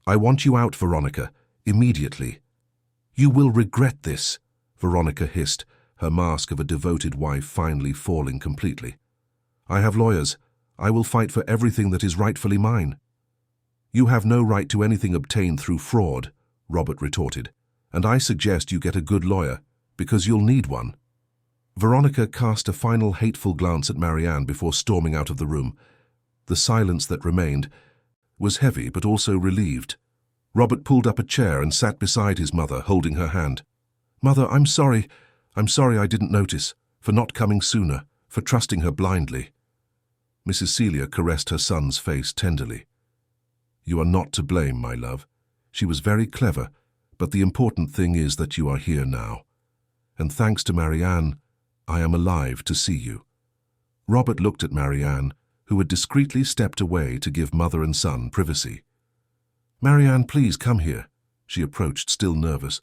I want you out, Veronica, immediately. "You will regret this," Veronica hissed, her mask of a devoted wife finally falling completely. "I have lawyers. I will fight for everything that is rightfully mine." "You have no right to anything obtained through fraud," Robert retorted, "and I suggest you get a good lawyer, because you'll need one." Veronica cast a final hateful glance at Marianne before storming out of the room. The silence that remained was heavy but also relieved. Robert pulled up a chair and sat beside his mother, holding her hand. "Mother, I'm sorry. I'm sorry I didn't notice, for not coming sooner, for trusting her blindly." Mrs. Celia caressed her son's face tenderly. "You are not to blame, my love. She was very clever, but the important thing is that you are here now. And thanks to Marianne, I am alive to see you." Robert looked at Marianne, who had discreetly stepped away to give mother and son privacy. "Marianne, please come here," she approached, still nervous.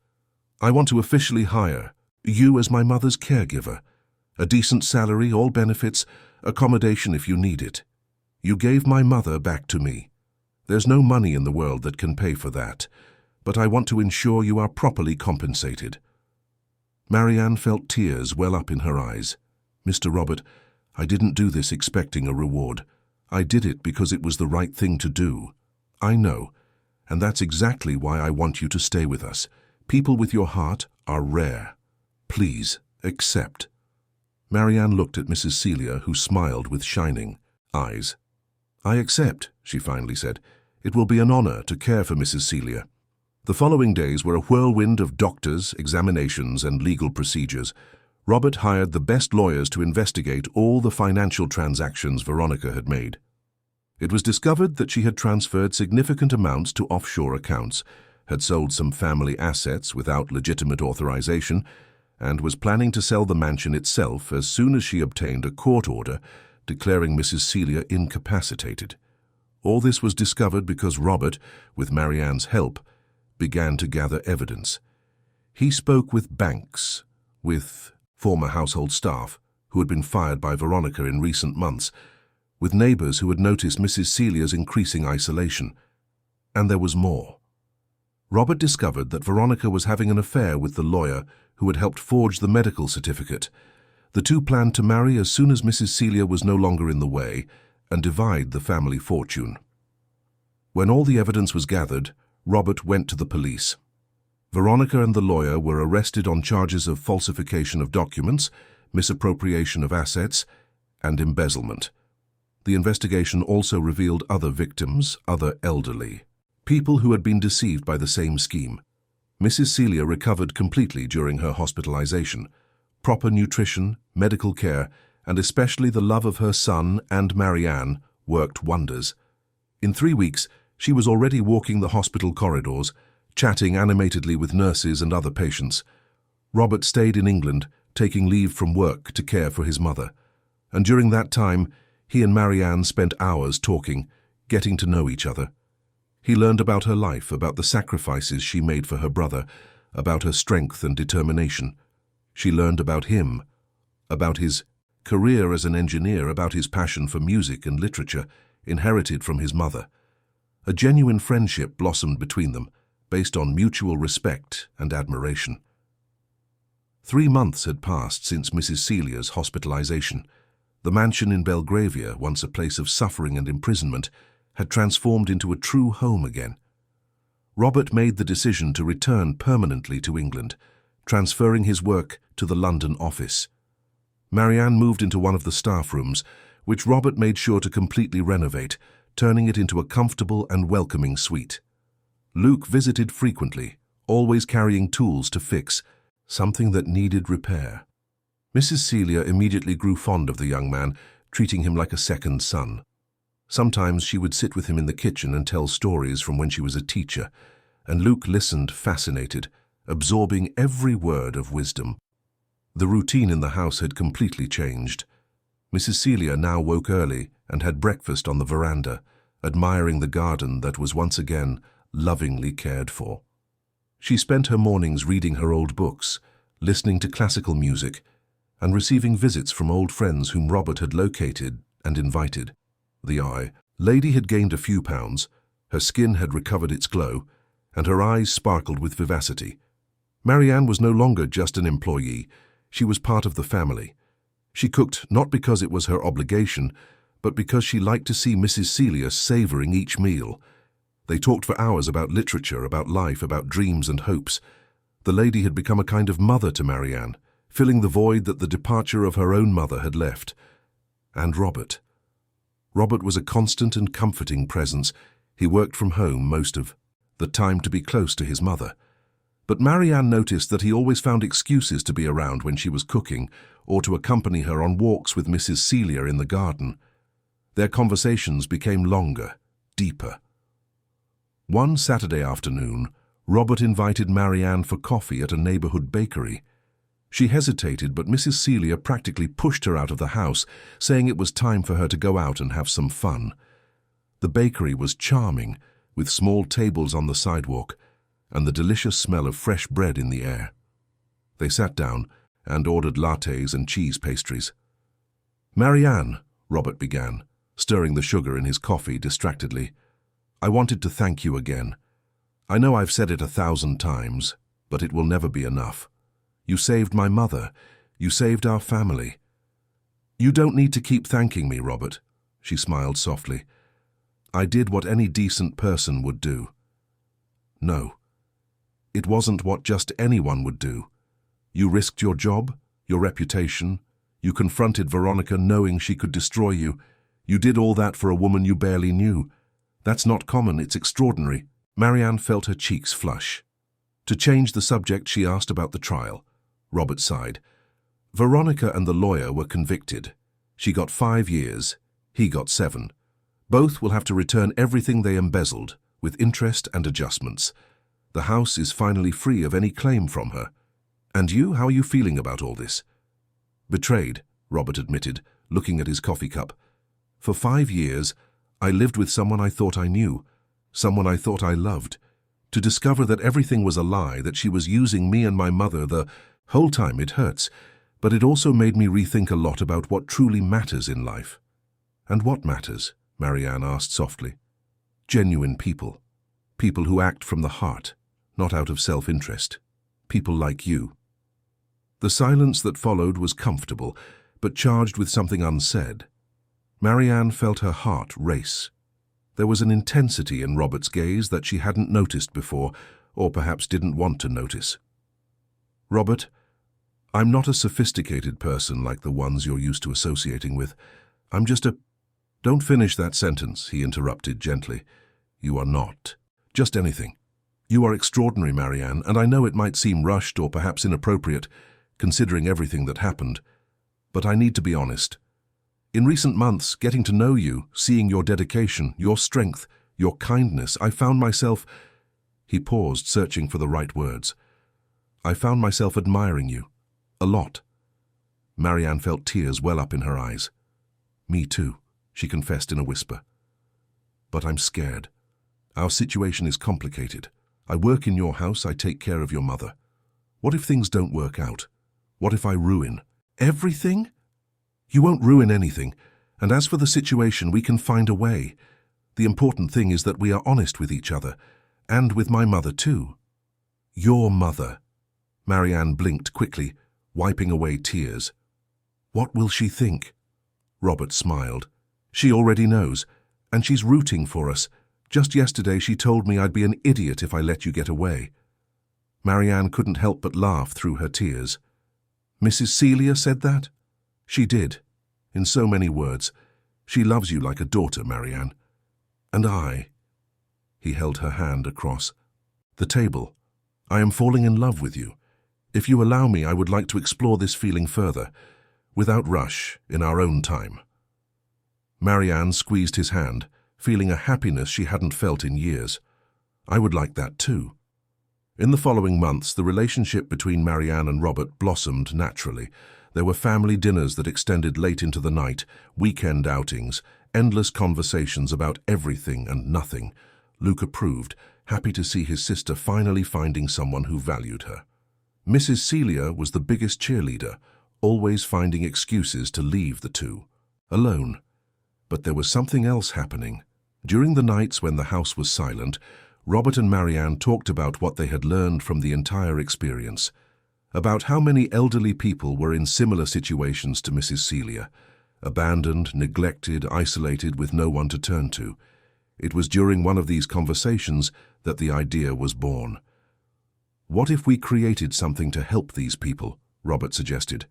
"I want to officially hire you as my mother's caregiver. A decent salary, all benefits, accommodation if you need it. You gave my mother back to me. There's no money in the world that can pay for that, but I want to ensure you are properly compensated." Marianne felt tears well up in her eyes. "Mr. Robert, I didn't do this expecting a reward. I did it because it was the right thing to do. I know, and that's exactly why I want you to stay with us. People with your heart are rare. Please, accept." Marianne looked at Mrs. Celia, who smiled with shining eyes. "I accept," she finally said. "It will be an honor to care for Mrs. Celia." The following days were a whirlwind of doctors, examinations, and legal procedures. Robert hired the best lawyers to investigate all the financial transactions Veronica had made. It was discovered that she had transferred significant amounts to offshore accounts, had sold some family assets without legitimate authorization, and was planning to sell the mansion itself as soon as she obtained a court order declaring Mrs. Celia incapacitated. All this was discovered because Robert, with Marianne's help, began to gather evidence. He spoke with banks, with former household staff who had been fired by Veronica in recent months, with neighbors who had noticed Mrs. Celia's increasing isolation. And there was more. Robert discovered that Veronica was having an affair with the lawyer who had helped forge the medical certificate. The two planned to marry as soon as Mrs. Celia was no longer in the way and divide the family fortune. When all the evidence was gathered, Robert went to the police. Veronica and the lawyer were arrested on charges of falsification of documents, misappropriation of assets, and embezzlement. The investigation also revealed other victims, other elderly, people who had been deceived by the same scheme. Mrs. Celia recovered completely during her hospitalization. Proper nutrition, medical care, and especially the love of her son and Marianne worked wonders. In 3 weeks, she was already walking the hospital corridors, chatting animatedly with nurses and other patients. Robert stayed in England, taking leave from work to care for his mother. And during that time, he and Marianne spent hours talking, getting to know each other. He learned about her life, about the sacrifices she made for her brother, about her strength and determination. She learned about him, about his career as an engineer, about his passion for music and literature, inherited from his mother. A genuine friendship blossomed between them, based on mutual respect and admiration. 3 months had passed since Mrs. Celia's hospitalization. The mansion in Belgravia, once a place of suffering and imprisonment, had transformed into a true home again. Robert made the decision to return permanently to England, transferring his work to the London office. Marianne moved into one of the staff rooms, which Robert made sure to completely renovate, turning it into a comfortable and welcoming suite. Luke visited frequently, always carrying tools to fix something that needed repair. Mrs. Celia immediately grew fond of the young man, treating him like a second son. Sometimes she would sit with him in the kitchen and tell stories from when she was a teacher, and Luke listened fascinated, absorbing every word of wisdom. The routine in the house had completely changed. Mrs. Celia now woke early and had breakfast on the veranda, admiring the garden that was once again lovingly cared for. She spent her mornings reading her old books, listening to classical music, and receiving visits from old friends whom Robert had located and invited. The lady had gained a few pounds, her skin had recovered its glow, and her eyes sparkled with vivacity. Marianne was no longer just an employee. She was part of the family. She cooked not because it was her obligation, but because she liked to see Mrs. Celia savouring each meal. They talked for hours about literature, about life, about dreams and hopes. The lady had become a kind of mother to Marianne, filling the void that the departure of her own mother had left. And Robert. Robert was a constant and comforting presence. He worked from home most of the time to be close to his mother. But Marianne noticed that he always found excuses to be around when she was cooking or to accompany her on walks with Mrs. Celia in the garden. Their conversations became longer, deeper. One Saturday afternoon, Robert invited Marianne for coffee at a neighborhood bakery. She hesitated, but Mrs. Celia practically pushed her out of the house, saying it was time for her to go out and have some fun. The bakery was charming, with small tables on the sidewalk and the delicious smell of fresh bread in the air. They sat down and ordered lattes and cheese pastries. "Marianne," Robert began, stirring the sugar in his coffee distractedly, "I wanted to thank you again. I know I've said it 1,000 times, but it will never be enough. You saved my mother. You saved our family." "You don't need to keep thanking me, Robert," she smiled softly. "I did what any decent person would do." "No. It wasn't what just anyone would do. You risked your job, your reputation. You confronted Veronica knowing she could destroy you. You did all that for a woman you barely knew. That's not common, it's extraordinary." Marianne felt her cheeks flush. To change the subject, she asked about the trial. Robert sighed. "Veronica and the lawyer were convicted. She got 5 years. He got 7. Both will have to return everything they embezzled, with interest and adjustments. The house is finally free of any claim from her. And you, how are you feeling about all this?" "Betrayed," Robert admitted, looking at his coffee cup. "For 5 years, I lived with someone I thought I knew, someone I thought I loved. To discover that everything was a lie, that she was using me and my mother the whole time, it hurts. But it also made me rethink a lot about what truly matters in life." "And what matters?" Marianne asked softly. "Genuine people. People who act from the heart, not out of self-interest. People like you." The silence that followed was comfortable, but charged with something unsaid. Marianne felt her heart race. There was an intensity in Robert's gaze that she hadn't noticed before, or perhaps didn't want to notice. "Robert, I'm not a sophisticated person like the ones you're used to associating with. I'm just a—" "Don't finish that sentence," he interrupted gently. "You are not. Just anything. You are extraordinary, Marianne, and I know it might seem rushed or perhaps inappropriate, considering everything that happened. But I need to be honest. In recent months, getting to know you, seeing your dedication, your strength, your kindness, I found myself—" He paused, searching for the right words. "I found myself admiring you. A lot." Marianne felt tears well up in her eyes. "Me too," she confessed in a whisper. "But I'm scared. Our situation is complicated. I work in your house, I take care of your mother. What if things don't work out? What if I ruin everything?" "You won't ruin anything. And as for the situation, we can find a way. The important thing is that we are honest with each other, and with my mother too." "Your mother." Marianne blinked quickly, wiping away tears. "What will she think?" Robert smiled. "She already knows, and she's rooting for us. Just yesterday she told me I'd be an idiot if I let you get away." Marianne couldn't help but laugh through her tears. "Mrs. Celia said that?" "She did. In so many words. She loves you like a daughter, Marianne. And I—" He held her hand across the table. "I am falling in love with you. If you allow me, I would like to explore this feeling further, without rush, in our own time." Marianne squeezed his hand, feeling a happiness she hadn't felt in years. "I would like that too." In the following months, the relationship between Marianne and Robert blossomed naturally. There were family dinners that extended late into the night, weekend outings, endless conversations about everything and nothing. Luke approved, happy to see his sister finally finding someone who valued her. Mrs. Celia was the biggest cheerleader, always finding excuses to leave the two alone. But there was something else happening. During the nights when the house was silent, Robert and Marianne talked about what they had learned from the entire experience, about how many elderly people were in similar situations to Mrs. Celia, abandoned, neglected, isolated, with no one to turn to. It was during one of these conversations that the idea was born. "What if we created something to help these people?" Robert suggested.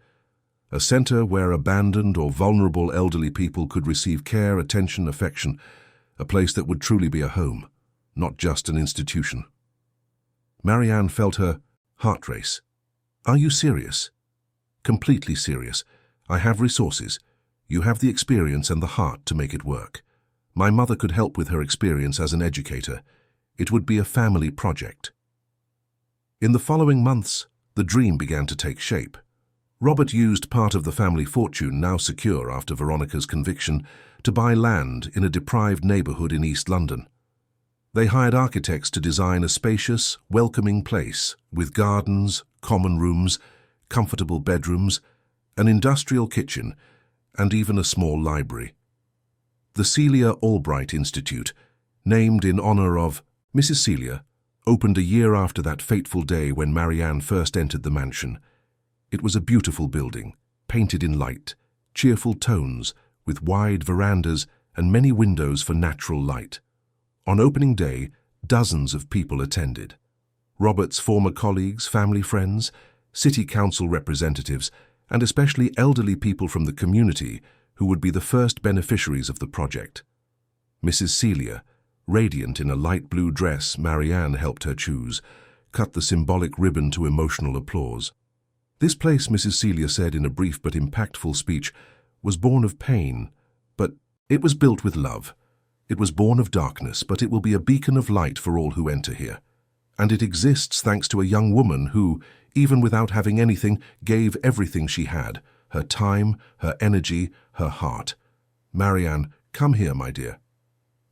"A center where abandoned or vulnerable elderly people could receive care, attention, affection, a place that would truly be a home, not just an institution." Marianne felt her heart race. "Are you serious?" "Completely serious. I have resources. You have the experience and the heart to make it work. My mother could help with her experience as an educator. It would be a family project." In the following months, the dream began to take shape. Robert used part of the family fortune, now secure after Veronica's conviction, to buy land in a deprived neighborhood in East London. They hired architects to design a spacious, welcoming place with gardens, common rooms, comfortable bedrooms, an industrial kitchen, and even a small library. The Celia Albright Institute, named in honor of Mrs. Celia, opened a year after that fateful day when Marianne first entered the mansion. It was a beautiful building, painted in light, cheerful tones, with wide verandas and many windows for natural light. On opening day, dozens of people attended. Robert's former colleagues, family friends, city council representatives, and especially elderly people from the community who would be the first beneficiaries of the project. Mrs. Celia, radiant in a light blue dress Marianne helped her choose, cut the symbolic ribbon to emotional applause. "This place," Mrs. Celia said in a brief but impactful speech, "was born of pain, but it was built with love. It was born of darkness, but it will be a beacon of light for all who enter here. And it exists thanks to a young woman who, even without having anything, gave everything she had, her time, her energy, her heart. Marianne, come here, my dear."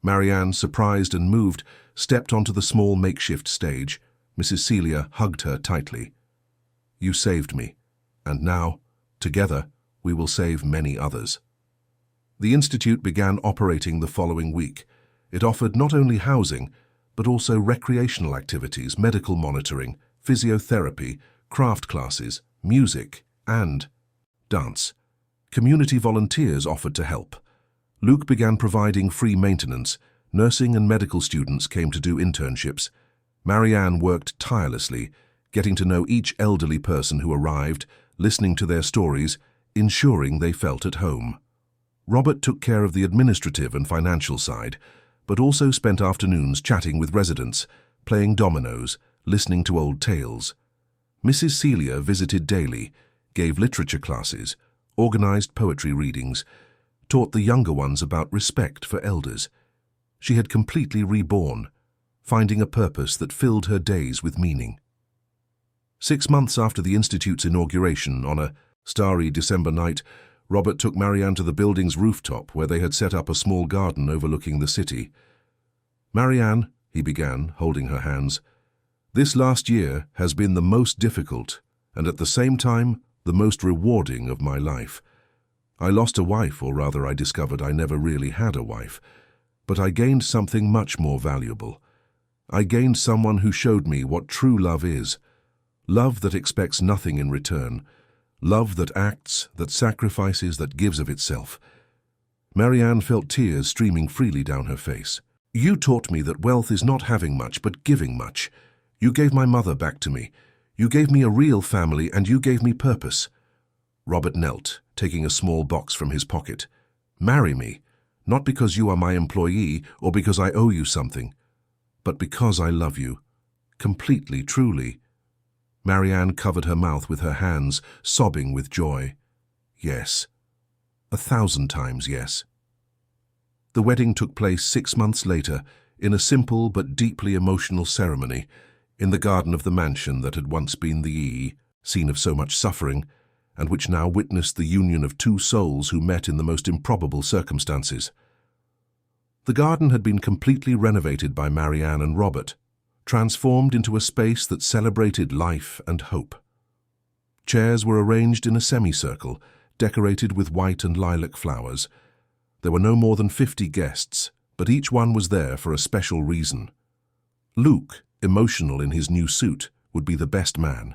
Marianne, surprised and moved, stepped onto the small makeshift stage. Mrs. Celia hugged her tightly. "You saved me, and now, together, we will save many others." The Institute began operating the following week. It offered not only housing, but also recreational activities, medical monitoring, physiotherapy, craft classes, music, and dance. Community volunteers offered to help. Luke began providing free maintenance. Nursing and medical students came to do internships. Marianne worked tirelessly, getting to know each elderly person who arrived, listening to their stories, ensuring they felt at home. Robert took care of the administrative and financial side, but also spent afternoons chatting with residents, playing dominoes, listening to old tales. Mrs. Celia visited daily, gave literature classes, organized poetry readings, taught the younger ones about respect for elders. She had completely reborn, finding a purpose that filled her days with meaning. 6 months after the Institute's inauguration, on a starry December night, Robert took Marianne to the building's rooftop where they had set up a small garden overlooking the city. "Marianne," he began, holding her hands, "this last year has been the most difficult and at the same time the most rewarding of my life. I lost a wife, or rather I discovered I never really had a wife, but I gained something much more valuable. I gained someone who showed me what true love is. Love that expects nothing in return. Love that acts, that sacrifices, that gives of itself." Marianne felt tears streaming freely down her face. "You taught me that wealth is not having much, but giving much. You gave my mother back to me. You gave me a real family, and you gave me purpose." Robert knelt, taking a small box from his pocket. "Marry me, not because you are my employee or because I owe you something, but because I love you, completely, truly." Marianne covered her mouth with her hands, sobbing with joy. "Yes. 1,000 times yes." The wedding took place 6 months later, in a simple but deeply emotional ceremony, in the garden of the mansion that had once been the scene of so much suffering, and which now witnessed the union of two souls who met in the most improbable circumstances. The garden had been completely renovated by Marianne and Robert, transformed into a space that celebrated life and hope. Chairs were arranged in a semicircle, decorated with white and lilac flowers. There were no more than 50 guests, but each one was there for a special reason. Luke, emotional in his new suit, would be the best man.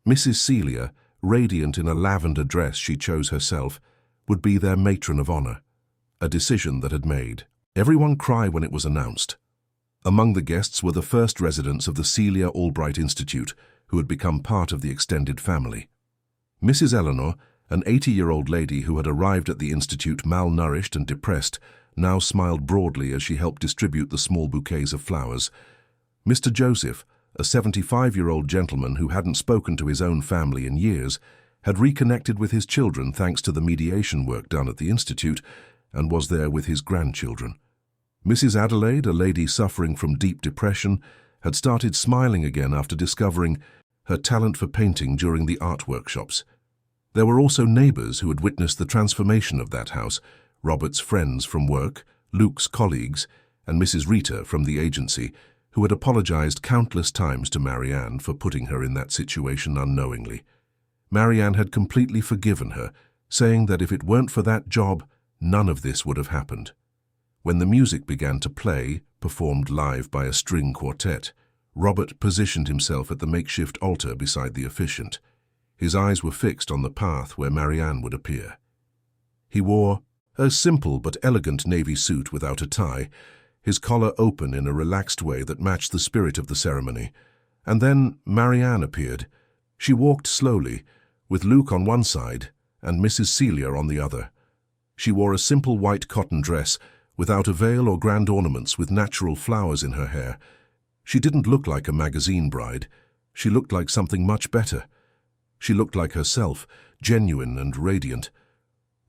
Mrs. Celia, radiant in a lavender dress she chose herself, would be their matron of honor, a decision that had made everyone cry when it was announced. Among the guests were the first residents of the Celia Albright Institute, who had become part of the extended family. Mrs. Eleanor, an 80-year-old lady who had arrived at the institute malnourished and depressed, now smiled broadly as she helped distribute the small bouquets of flowers. Mr. Joseph, a 75-year-old gentleman who hadn't spoken to his own family in years, had reconnected with his children thanks to the mediation work done at the institute, and was there with his grandchildren. Mrs. Adelaide, a lady suffering from deep depression, had started smiling again after discovering her talent for painting during the art workshops. There were also neighbors who had witnessed the transformation of that house, Robert's friends from work, Luke's colleagues, and Mrs. Rita from the agency, who had apologized countless times to Marianne for putting her in that situation unknowingly. Marianne had completely forgiven her, saying that if it weren't for that job, none of this would have happened. When the music began to play, performed live by a string quartet, Robert positioned himself at the makeshift altar beside the officiant. His eyes were fixed on the path where Marianne would appear. He wore a simple but elegant navy suit without a tie, his collar open in a relaxed way that matched the spirit of the ceremony. And then Marianne appeared. She walked slowly, with Luke on one side and Mrs. Celia on the other. She wore a simple white cotton dress, without a veil or grand ornaments, with natural flowers in her hair. She didn't look like a magazine bride. She looked like something much better. She looked like herself, genuine and radiant.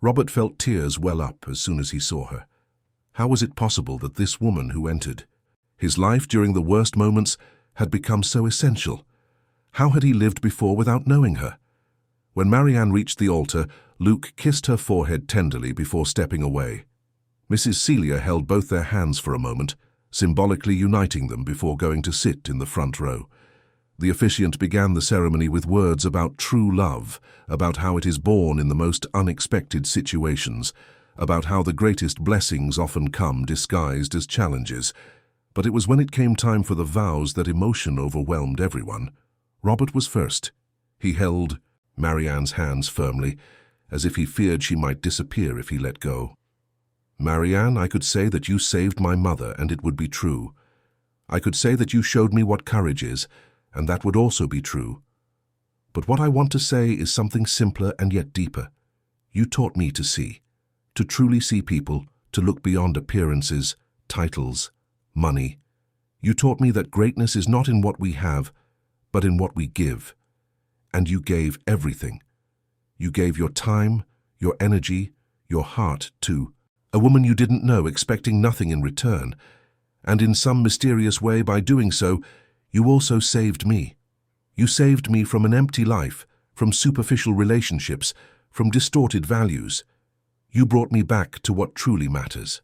Robert felt tears well up as soon as he saw her. How was it possible that this woman who entered his life during the worst moments had become so essential? How had he lived before without knowing her? When Marianne reached the altar, Luke kissed her forehead tenderly before stepping away. Mrs. Celia held both their hands for a moment, symbolically uniting them before going to sit in the front row. The officiant began the ceremony with words about true love, about how it is born in the most unexpected situations, about how the greatest blessings often come disguised as challenges. But it was when it came time for the vows that emotion overwhelmed everyone. Robert was first. He held Marianne's hands firmly, as if he feared she might disappear if he let go. "Marianne, I could say that you saved my mother, and it would be true. I could say that you showed me what courage is, and that would also be true. But what I want to say is something simpler and yet deeper. You taught me to see, to truly see people, to look beyond appearances, titles, money. You taught me that greatness is not in what we have, but in what we give. And you gave everything. You gave your time, your energy, your heart to a woman you didn't know, expecting nothing in return. And in some mysterious way, by doing so, you also saved me. You saved me from an empty life, from superficial relationships, from distorted values. You brought me back to what truly matters.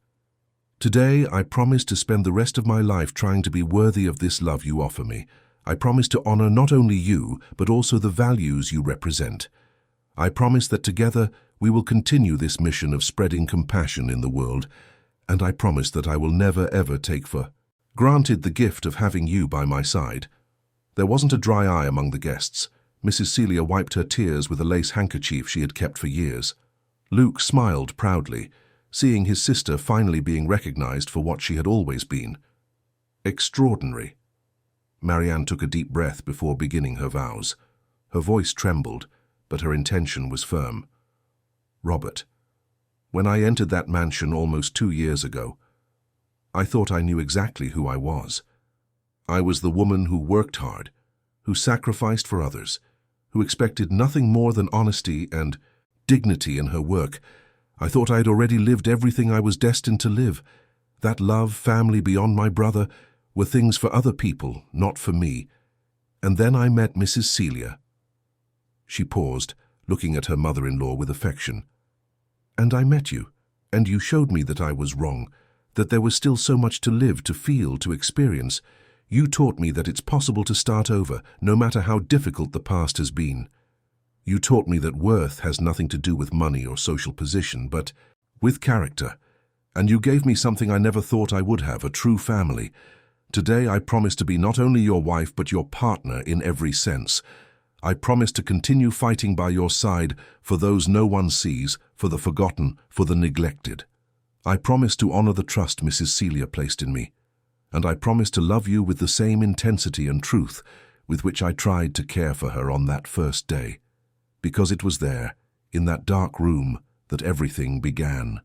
Today, I promise to spend the rest of my life trying to be worthy of this love you offer me. I promise to honor not only you, but also the values you represent. I promise that together we will continue this mission of spreading compassion in the world, and I promise that I will never ever take for granted the gift of having you by my side." There wasn't a dry eye among the guests. Mrs. Celia wiped her tears with a lace handkerchief she had kept for years. Luke smiled proudly, seeing his sister finally being recognized for what she had always been. Extraordinary. Marianne took a deep breath before beginning her vows. Her voice trembled, but her intention was firm. "Robert, when I entered that mansion almost 2 years ago, I thought I knew exactly who I was. I was the woman who worked hard, who sacrificed for others, who expected nothing more than honesty and dignity in her work. I thought I had already lived everything I was destined to live. That love, family beyond my brother, were things for other people, not for me. And then I met Mrs. Celia." She paused, looking at her mother-in-law with affection. "And I met you, and you showed me that I was wrong, that there was still so much to live, to feel, to experience. You taught me that it's possible to start over, no matter how difficult the past has been. You taught me that worth has nothing to do with money or social position, but with character. And you gave me something I never thought I would have, a true family. Today I promise to be not only your wife but your partner in every sense. I promise to continue fighting by your side for those no one sees, for the forgotten, for the neglected. I promise to honor the trust Mrs. Celia placed in me, and I promise to love you with the same intensity and truth with which I tried to care for her on that first day, because it was there, in that dark room, that everything began.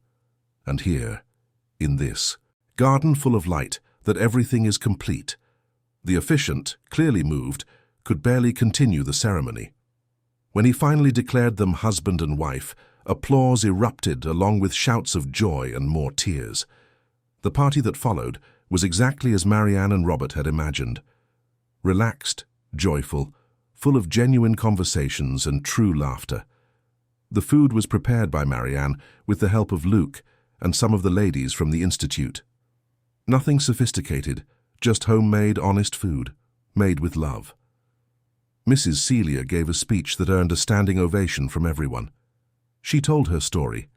And here, in this garden full of light, that everything is complete. The officiant, clearly moved, could barely continue the ceremony. When he finally declared them husband and wife, applause erupted along with shouts of joy and more tears. The party that followed was exactly as Marianne and Robert had imagined. Relaxed, joyful, full of genuine conversations and true laughter. The food was prepared by Marianne with the help of Luke and some of the ladies from the Institute. Nothing sophisticated, just homemade, honest food, made with love. Mrs. Celia gave a speech that earned a standing ovation from everyone. She told her story,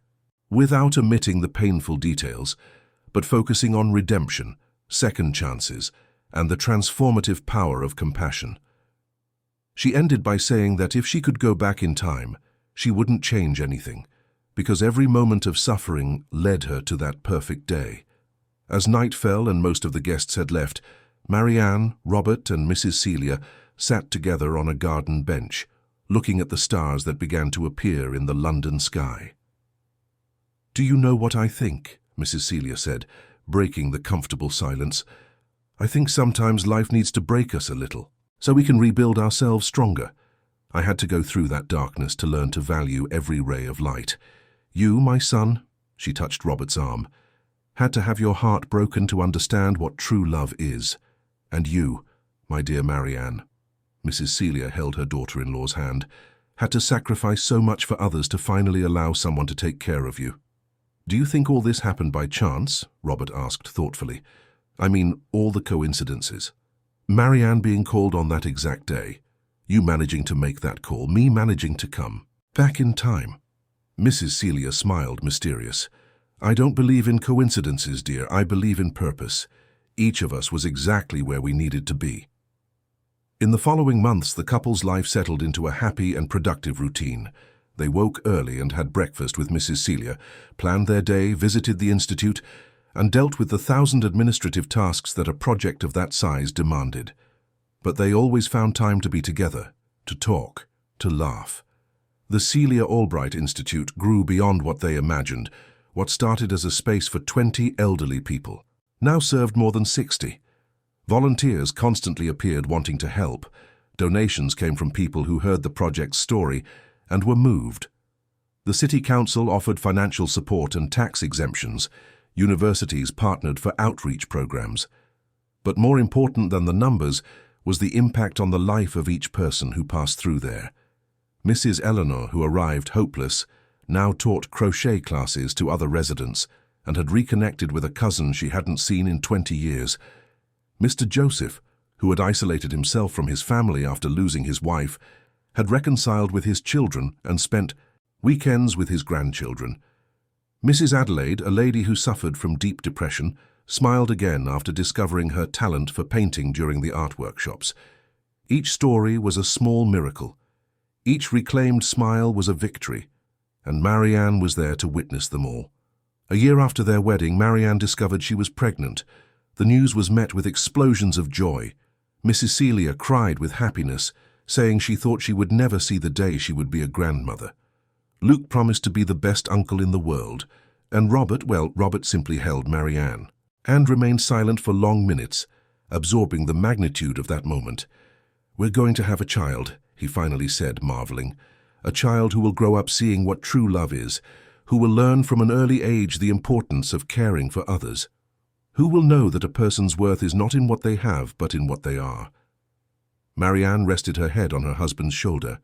without omitting the painful details, but focusing on redemption, second chances, and the transformative power of compassion. She ended by saying that if she could go back in time, she wouldn't change anything, because every moment of suffering led her to that perfect day. As night fell and most of the guests had left, Marianne, Robert, and Mrs. Celia sat together on a garden bench, looking at the stars that began to appear in the London sky. "Do you know what I think?" Mrs. Celia said, breaking the comfortable silence. "I think sometimes life needs to break us a little, so we can rebuild ourselves stronger. I had to go through that darkness to learn to value every ray of light. You, my son," she touched Robert's arm, "had to have your heart broken to understand what true love is. And you, my dear Marianne," Mrs. Celia held her daughter-in-law's hand, "had to sacrifice so much for others to finally allow someone to take care of you." "Do you think all this happened by chance?" Robert asked thoughtfully. "I mean, all the coincidences. Marianne being called on that exact day, you managing to make that call, me managing to come back in time." Mrs. Celia smiled, mysterious. "I don't believe in coincidences, dear. I believe in purpose. Each of us was exactly where we needed to be." In the following months, the couple's life settled into a happy and productive routine. They woke early and had breakfast with Mrs. Celia, planned their day, visited the Institute, and dealt with the 1,000 administrative tasks that a project of that size demanded. But they always found time to be together, to talk, to laugh. The Celia Albright Institute grew beyond what they imagined. What started as a space for 20 elderly people now served more than 60. Volunteers constantly appeared wanting to help. Donations came from people who heard the project's story and were moved. The City Council offered financial support and tax exemptions. Universities partnered for outreach programs. But more important than the numbers was the impact on the life of each person who passed through there. Mrs. Eleanor, who arrived hopeless, now taught crochet classes to other residents and had reconnected with a cousin she hadn't seen in 20 years. Mr. Joseph, who had isolated himself from his family after losing his wife, had reconciled with his children and spent weekends with his grandchildren. Mrs. Adelaide, a lady who suffered from deep depression, smiled again after discovering her talent for painting during the art workshops. Each story was a small miracle. Each reclaimed smile was a victory, and Marianne was there to witness them all. A year after their wedding, Marianne discovered she was pregnant. The news was met with explosions of joy. Mrs. Celia cried with happiness, saying she thought she would never see the day she would be a grandmother. Luke promised to be the best uncle in the world, and Robert simply held Marianne and remained silent for long minutes, absorbing the magnitude of that moment. "We're going to have a child," he finally said, marveling. "A child who will grow up seeing what true love is, who will learn from an early age the importance of caring for others, who will know that a person's worth is not in what they have, but in what they are." Marianne rested her head on her husband's shoulder.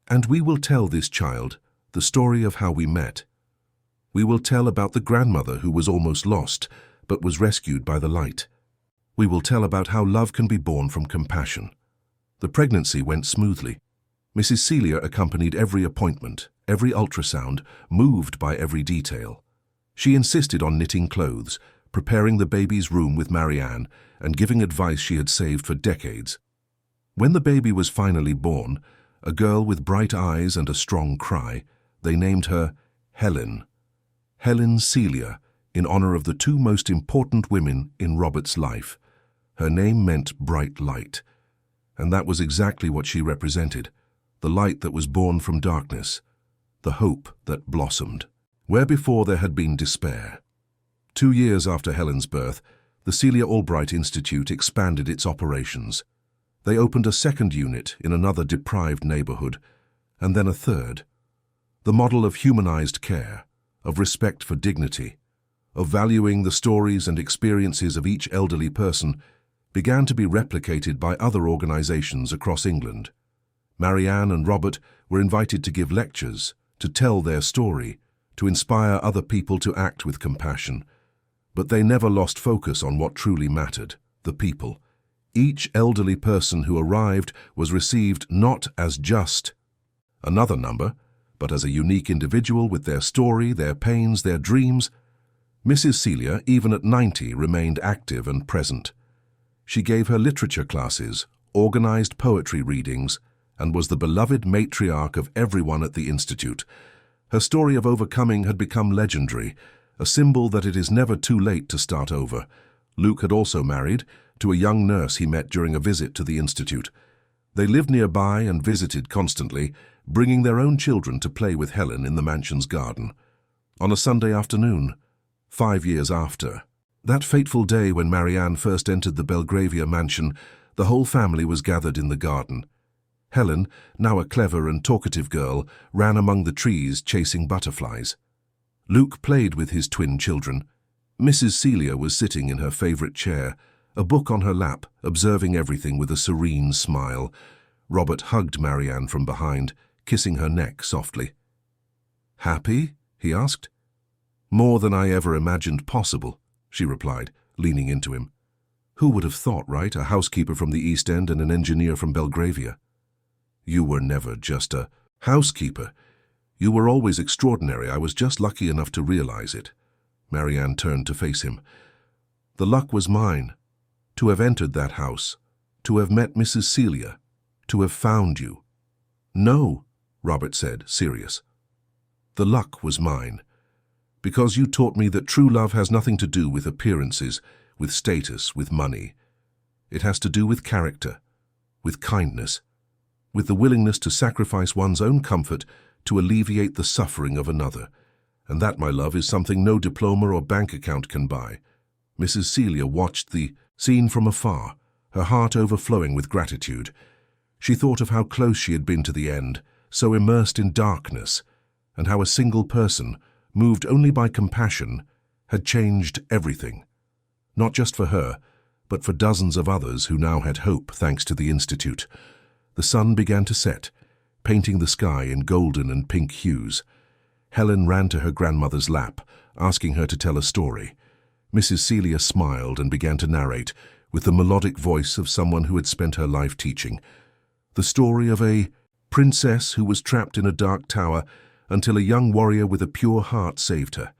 "And we will tell this child the story of how we met. We will tell about the grandmother who was almost lost, but was rescued by the light. We will tell about how love can be born from compassion." The pregnancy went smoothly. Mrs. Celia accompanied every appointment, every ultrasound, moved by every detail. She insisted on knitting clothes, preparing the baby's room with Marianne and giving advice she had saved for decades. When the baby was finally born, a girl with bright eyes and a strong cry, they named her Helen. Helen Celia, in honor of the two most important women in Robert's life. Her name meant bright light. And that was exactly what she represented, the light that was born from darkness, the hope that blossomed, where before there had been despair. 2 years after Helen's birth, the Celia Albright Institute expanded its operations. They opened a second unit in another deprived neighborhood, and then a third. The model of humanized care, of respect for dignity, of valuing the stories and experiences of each elderly person began to be replicated by other organizations across England. Marianne and Robert were invited to give lectures, to tell their story, to inspire other people to act with compassion. But they never lost focus on what truly mattered, the people. Each elderly person who arrived was received not as just another number, but as a unique individual with their story, their pains, their dreams. Mrs. Celia, even at 90, remained active and present. She gave her literature classes, organized poetry readings, and was the beloved matriarch of everyone at the Institute. Her story of overcoming had become legendary, a symbol that it is never too late to start over. Luke had also married to a young nurse he met during a visit to the Institute. They lived nearby and visited constantly, bringing their own children to play with Helen in the mansion's garden. On a Sunday afternoon, 5 years after, that fateful day when Marianne first entered the Belgravia mansion, the whole family was gathered in the garden. Helen, now a clever and talkative girl, ran among the trees chasing butterflies. Luke played with his twin children. Mrs. Celia was sitting in her favorite chair, a book on her lap, observing everything with a serene smile. Robert hugged Marianne from behind, kissing her neck softly. "Happy?" he asked. "More than I ever imagined possible," she replied, leaning into him. "Who would have thought, right? A housekeeper from the East End and an engineer from Belgravia." "You were never just a housekeeper. You were always extraordinary. I was just lucky enough to realize it." Marianne turned to face him. "The luck was mine, to have entered that house, to have met Mrs. Celia, to have found you." "No," Robert said, serious. "The luck was mine, because you taught me that true love has nothing to do with appearances, with status, with money. It has to do with character, with kindness, with the willingness to sacrifice one's own comfort to alleviate the suffering of another. And that, my love, is something no diploma or bank account can buy." Mrs. Celia watched the scene from afar, her heart overflowing with gratitude. She thought of how close she had been to the end, so immersed in darkness, and how a single person, moved only by compassion, had changed everything. Not just for her, but for dozens of others who now had hope thanks to the Institute. The sun began to set, painting the sky in golden and pink hues. Helen ran to her grandmother's lap, asking her to tell a story. Mrs. Celia smiled and began to narrate, with the melodic voice of someone who had spent her life teaching. The story of a princess who was trapped in a dark tower until a young warrior with a pure heart saved her.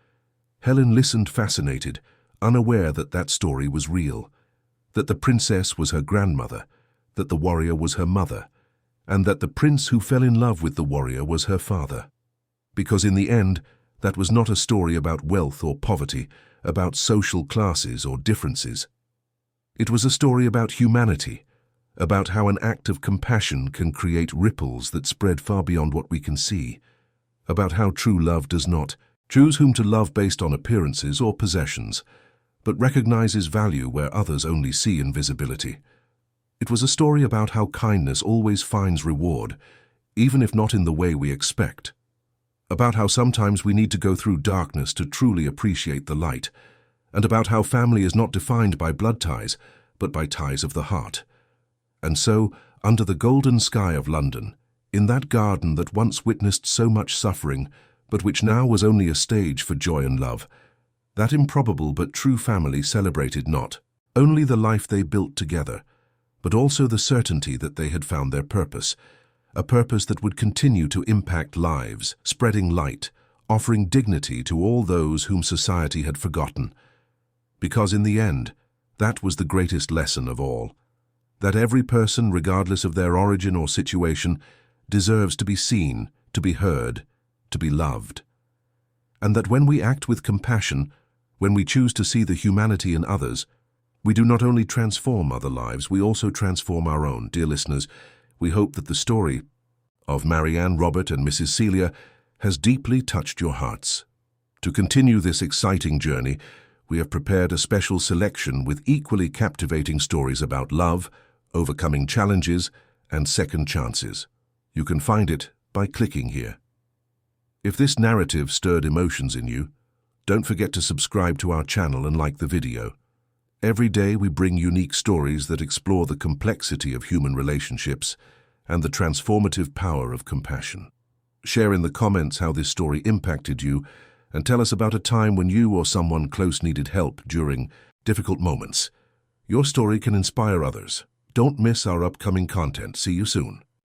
Helen listened fascinated, unaware that that story was real, that the princess was her grandmother, that the warrior was her mother, and that the prince who fell in love with the warrior was her father. Because in the end, that was not a story about wealth or poverty, about social classes or differences. It was a story about humanity, about how an act of compassion can create ripples that spread far beyond what we can see, about how true love does not choose whom to love based on appearances or possessions, but recognizes value where others only see invisibility. It was a story about how kindness always finds reward, even if not in the way we expect. About how sometimes we need to go through darkness to truly appreciate the light, and about how family is not defined by blood ties, but by ties of the heart. And so, under the golden sky of London, in that garden that once witnessed so much suffering, but which now was only a stage for joy and love, that improbable but true family celebrated not only the life they built together, but also the certainty that they had found their purpose, a purpose that would continue to impact lives, spreading light, offering dignity to all those whom society had forgotten. Because in the end, that was the greatest lesson of all. That every person, regardless of their origin or situation, deserves to be seen, to be heard, to be loved. And that when we act with compassion, when we choose to see the humanity in others, we do not only transform other lives, we also transform our own. Dear listeners, we hope that the story of Marianne, Robert, and Mrs. Celia has deeply touched your hearts. To continue this exciting journey, we have prepared a special selection with equally captivating stories about love, overcoming challenges, and second chances. You can find it by clicking here. If this narrative stirred emotions in you, don't forget to subscribe to our channel and like the video. Every day we bring unique stories that explore the complexity of human relationships and the transformative power of compassion. Share in the comments how this story impacted you and tell us about a time when you or someone close needed help during difficult moments. Your story can inspire others. Don't miss our upcoming content. See you soon.